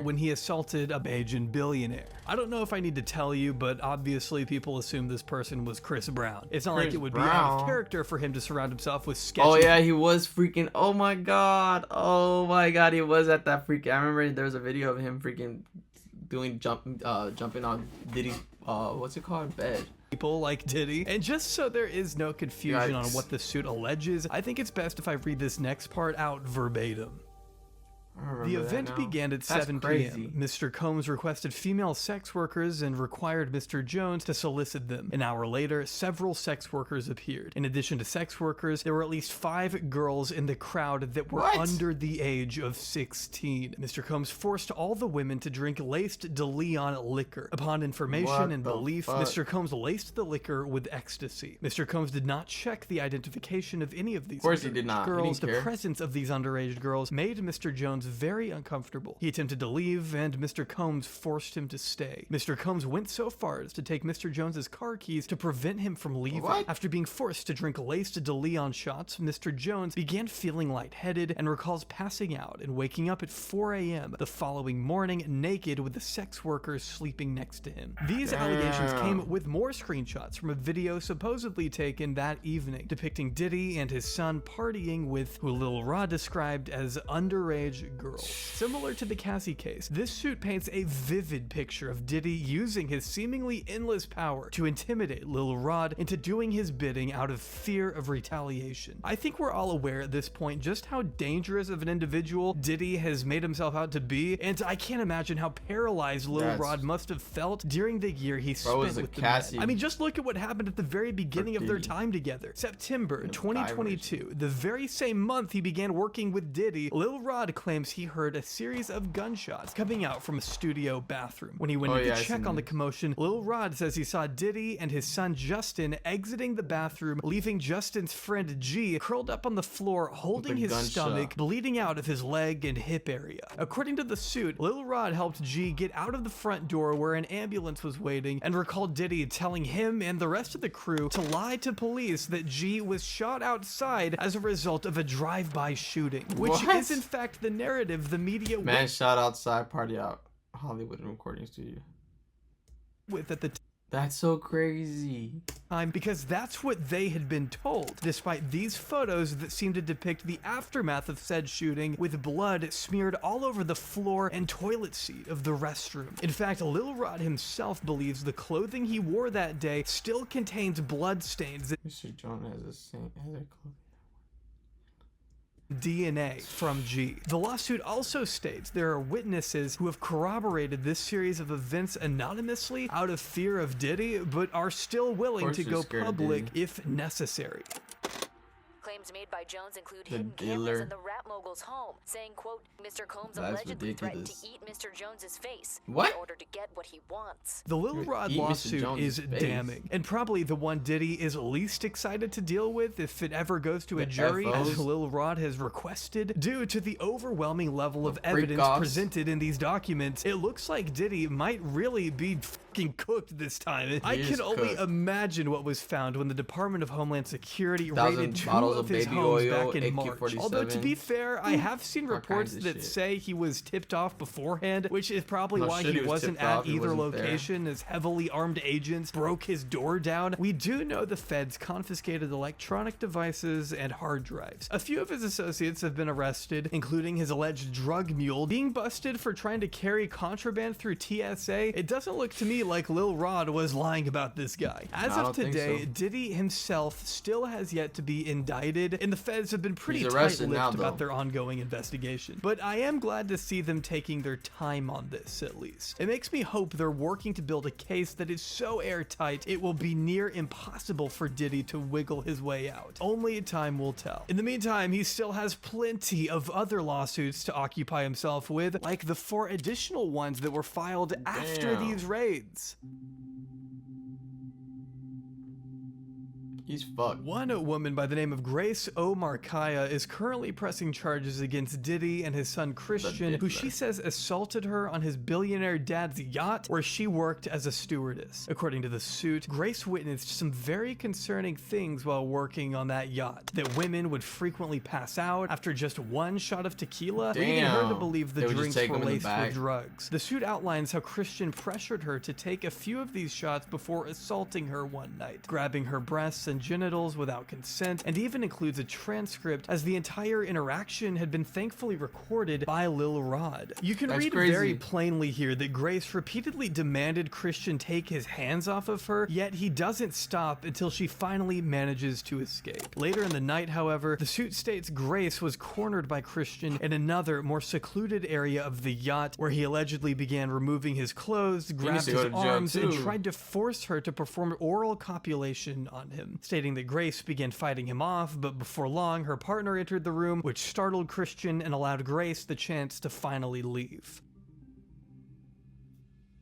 [SPEAKER 10] when he assaulted a Bajan billionaire. I don't know if I need to tell you, but obviously people assume this person was Chris Brown. It's not like it would be out of character for him to surround himself with sketchy—
[SPEAKER 1] Oh yeah, he was freaking— oh my god, he was at that freaking— I remember there was a video of him freaking doing jumping on Diddy's what's it called, bed.
[SPEAKER 10] People like Diddy. And just so there is no confusion on what the suit alleges, I think it's best if I read this next part out verbatim. The event began at 7 p.m. Mr. Combs requested female sex workers and required Mr. Jones to solicit them. An hour later, several sex workers appeared. In addition to sex workers, there were at least 5 girls in the crowd that were under the age of 16. Mr. Combs forced all the women to drink laced de Leon liquor. Upon information and belief, Mr. Combs laced the liquor with ecstasy. Mr. Combs did not check the identification of any of these girls. The presence of these underage girls made Mr. Jones very uncomfortable. He attempted to leave, and Mr. Combs forced him to stay. Mr. Combs went so far as to take Mr. Jones's car keys to prevent him from leaving. After being forced to drink laced de Leon shots, Mr. Jones began feeling lightheaded and recalls passing out and waking up at 4 a.m. the following morning naked with the sex workers sleeping next to him. These allegations came with more screenshots from a video supposedly taken that evening depicting Diddy and his son partying with who Lil Rod described as underage girls. Similar to the Cassie case, this suit paints a vivid picture of Diddy using his seemingly endless power to intimidate Lil Rod into doing his bidding out of fear of retaliation. I think we're all aware at this point just how dangerous of an individual Diddy has made himself out to be, and I can't imagine how paralyzed Lil Rod must have felt during the year he spent with the men. I mean, just look at what happened at the very beginning of their time together. September 2022, the very same month he began working with Diddy, Lil Rod claims he heard a series of gunshots coming out from a studio bathroom. When he went in to check on the commotion, Lil Rod says he saw Diddy and his son Justin exiting the bathroom, leaving Justin's friend G curled up on the floor holding his stomach, bleeding out of his leg and hip area. According to the suit, Lil Rod helped G get out of the front door where an ambulance was waiting and recalled Diddy telling him and the rest of the crew to lie to police that G was shot outside as a result of a drive-by shooting, which is in fact the narrative the media
[SPEAKER 1] man shot outside, party out, Hollywood recording studio.
[SPEAKER 10] With at the
[SPEAKER 1] That's so crazy.
[SPEAKER 10] Because that's what they had been told, despite these photos that seem to depict the aftermath of said shooting with blood smeared all over the floor and toilet seat of the restroom. In fact, Lil Rod himself believes the clothing he wore that day still contains blood stains.
[SPEAKER 1] Mr. John has a clothing.
[SPEAKER 10] DNA from G. The lawsuit also states there are witnesses who have corroborated this series of events anonymously out of fear of Diddy, but are still willing to go public if necessary.
[SPEAKER 5] Claims made by Jones include hidden cameras in the rap mogul's home, saying, quote, Mr. Combs allegedly threatened to eat Mr. Jones's face in order to get what he wants.
[SPEAKER 10] The Lil Rod lawsuit is damning, and probably the one Diddy is least excited to deal with if it ever goes to a jury, as Lil Rod has requested. Due to the overwhelming level of evidence presented in these documents, it looks like Diddy might really be fucking cooked this time. I can only imagine what was found when the Department of Homeland Security raided 2 of his homes back in March. Although, to be fair, I have seen reports that say he was tipped off beforehand, which is probably why he wasn't at either location, as heavily armed agents broke his door down. We do know the feds confiscated electronic devices and hard drives. A few of his associates have been arrested, including his alleged drug mule being busted for trying to carry contraband through TSA. It doesn't look to me like Lil Rod was lying about this guy. As of today, Diddy himself still has yet to be indicted, and the feds have been pretty tight-lipped about their ongoing investigation. But I am glad to see them taking their time on this, at least. It makes me hope they're working to build a case that is so airtight it will be near impossible for Diddy to wiggle his way out. Only time will tell. In the meantime, he still has plenty of other lawsuits to occupy himself with, like the 4 additional ones that were filed after these raids.
[SPEAKER 1] He's fucked.
[SPEAKER 10] One woman by the name of Grace O. Markaya is currently pressing charges against Diddy and his son Christian, who she says assaulted her on his billionaire dad's yacht where she worked as a stewardess. According to the suit, Grace witnessed some very concerning things while working on that yacht. That women would frequently pass out after just 1 shot of tequila, leading her to believe the drinks were laced with drugs. The suit outlines how Christian pressured her to take a few of these shots before assaulting her one night, grabbing her breasts and genitals without consent, and even includes a transcript, as the entire interaction had been thankfully recorded by Lil Rod. You can read very plainly here that Grace repeatedly demanded Christian take his hands off of her, yet he doesn't stop until she finally manages to escape. Later in the night, however, the suit states Grace was cornered by Christian in another, more secluded area of the yacht, where he allegedly began removing his clothes, grabbed his arms, and tried to force her to perform oral copulation on him, stating that Grace began fighting him off, but before long, her partner entered the room, which startled Christian and allowed Grace the chance to finally leave.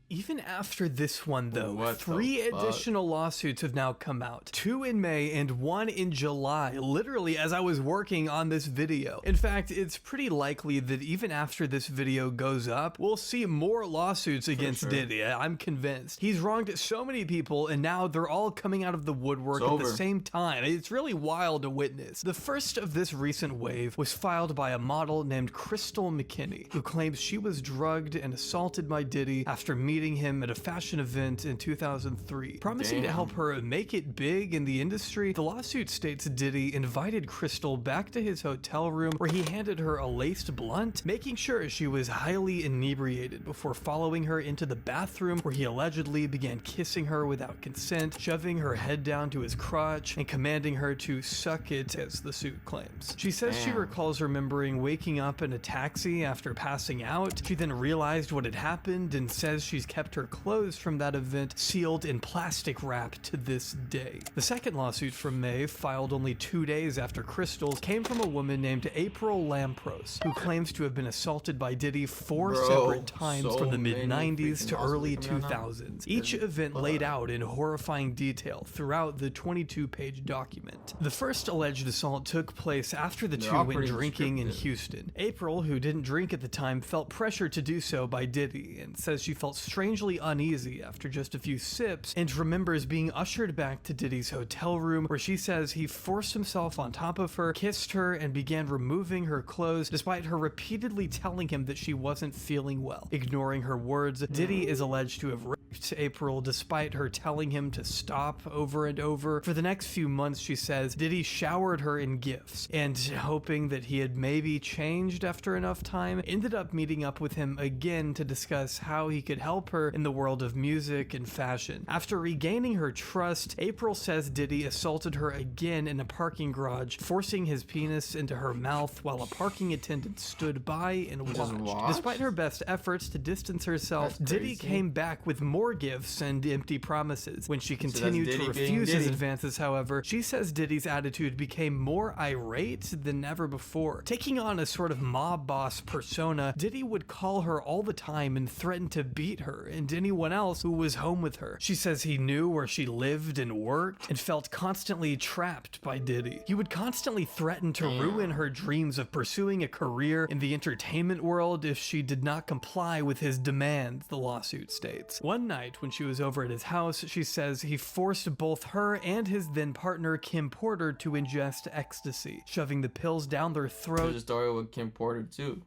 [SPEAKER 10] Even after this one, though, 3 additional lawsuits have now come out. 2 in May and 1 in July, literally as I was working on this video. In fact, it's pretty likely that even after this video goes up, we'll see more lawsuits against Diddy. I'm convinced. He's wronged so many people, and now they're all coming out of the woodwork at the same time. It's really wild to witness. The first of this recent wave was filed by a model named Crystal McKinney, who claims she was drugged and assaulted by Diddy after meeting him at a fashion event in 2003. Promising to help her make it big in the industry, the lawsuit states Diddy invited Crystal back to his hotel room where he handed her a laced blunt, making sure she was highly inebriated before following her into the bathroom where he allegedly began kissing her without consent, shoving her head down to his crotch, and commanding her to suck it, as the suit claims. She says she recalls remembering waking up in a taxi after passing out. She then realized what had happened and says she's kept her clothes from that event sealed in plastic wrap to this day. The second lawsuit from May, filed only 2 days after Crystal's, came from a woman named April Lampros, who claims to have been assaulted by Diddy 4 separate times from the mid-90s to early 2000s. Each event laid out in horrifying detail throughout the 22-page document. The first alleged assault took place after the two went drinking in Houston. April, who didn't drink at the time, felt pressure to do so by Diddy and says she felt strangely uneasy after just a few sips, and remembers being ushered back to Diddy's hotel room, where she says he forced himself on top of her, kissed her, and began removing her clothes despite her repeatedly telling him that she wasn't feeling well. Ignoring her words, Diddy is alleged to have raped raped April despite her telling him to stop over and over. For the next few months, she says, Diddy showered her in gifts, and hoping that he had maybe changed after enough time, ended up meeting up with him again to discuss how he could help her in the world of music and fashion. After regaining her trust, April says Diddy assaulted her again in a parking garage, forcing his penis into her mouth while a parking attendant stood by and watched. Despite her best efforts to distance herself, Diddy came back with more gifts and empty promises. When she continued to refuse his advances, however, she says Diddy's attitude became more irate than ever before. Taking on a sort of mob boss persona, Diddy would call her all the time and threaten to beat her and anyone else who was home with her. She says he knew where she lived and worked and felt constantly trapped by Diddy. He would constantly threaten to ruin her dreams of pursuing a career in the entertainment world if she did not comply with his demands, the lawsuit states. One night when she was over at his house, she says he forced both her and his then partner Kim Porter to ingest ecstasy, shoving the pills down their throats.
[SPEAKER 1] There's a story with Kim Porter too.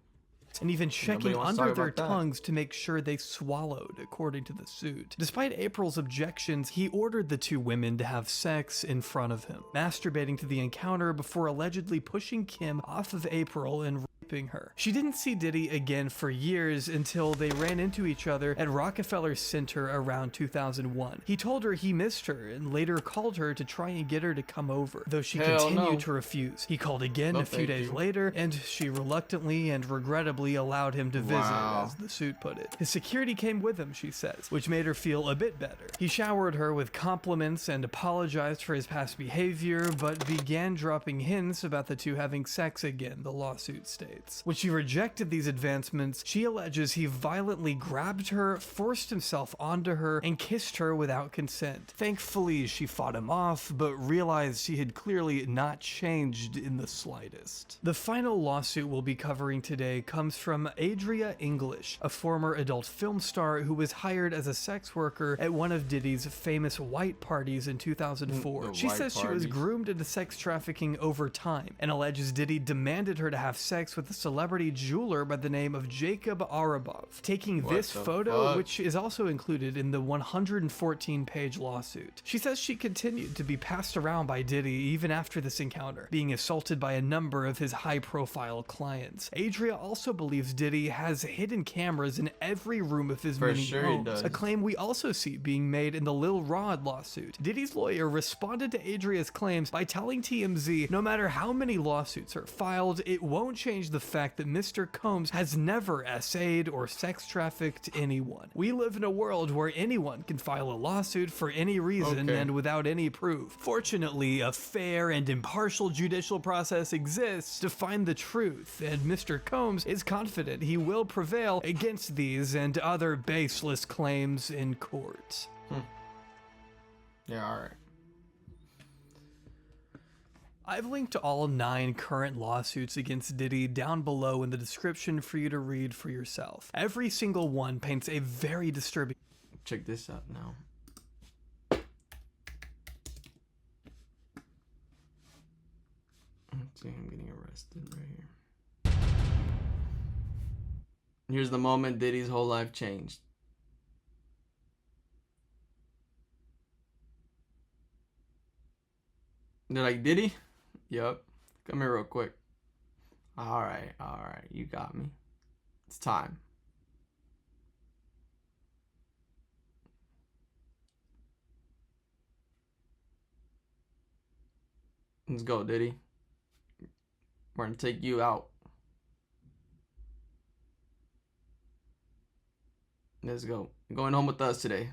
[SPEAKER 10] And even checking under their tongues to make sure they swallowed, according to the suit. Despite April's objections, he ordered the two women to have sex in front of him, masturbating to the encounter before allegedly pushing Kim off of April and raping her. She didn't see Diddy again for years until they ran into each other at Rockefeller Center around 2001. He told her he missed her and later called her to try and get her to come over, though she continued to refuse. He called again a few days later, and she reluctantly and regrettably allowed him to visit, as the suit put it. His security came with him, she says, which made her feel a bit better. He showered her with compliments and apologized for his past behavior, but began dropping hints about the two having sex again, the lawsuit states. When she rejected these advancements, she alleges he violently grabbed her, forced himself onto her, and kissed her without consent. Thankfully, she fought him off, but realized she had clearly not changed in the slightest. The final lawsuit we'll be covering today comes from Adria English, a former adult film star who was hired as a sex worker at one of Diddy's famous white parties in 2004. She says she was groomed into sex trafficking over time and alleges Diddy demanded her to have sex with a celebrity jeweler by the name of Jacob Arabov. Taking this photo, which is also included in the 114-page lawsuit. She says she continued to be passed around by Diddy even after this encounter, being assaulted by a number of his high-profile clients. Adria also believes Diddy has hidden cameras in every room of his many homes, a claim we also see being made in the Lil Rod lawsuit. Diddy's lawyer responded to Adria's claims by telling TMZ no matter how many lawsuits are filed, it won't change the fact that Mr. Combs has never essayed or sex trafficked anyone. We live in a world where anyone can file a lawsuit for any reason and without any proof. Fortunately, a fair and impartial judicial process exists to find the truth, and Mr. Combs is confident he will prevail against these and other baseless claims in court.
[SPEAKER 1] Yeah, alright.
[SPEAKER 10] I've linked all 9 current lawsuits against Diddy down below in the description for you to read for yourself. Every single one paints a very disturbing...
[SPEAKER 1] Check this out now. Let's see, I'm getting arrested right here. Here's the moment Diddy's whole life changed. They're like, Diddy? Yup. Come here real quick. Alright, you got me. It's time. Let's go, Diddy. We're gonna take you out. Let's go. You're going home with us today.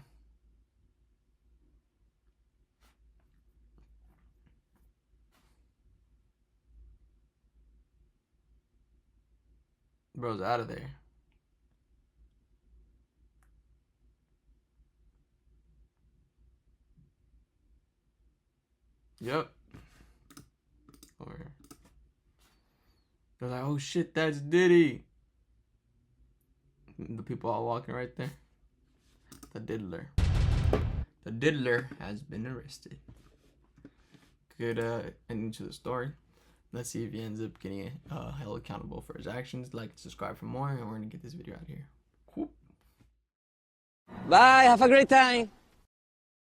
[SPEAKER 1] Bro's out of there. Yep. Over here. They're like, oh shit, that's Diddy. The people all walking right there. The diddler. The diddler has been arrested. Good ending to the story. Let's see if he ends up getting held accountable for his actions. Like and subscribe for more, and we're gonna get this video out here.
[SPEAKER 23] Bye, have a great time.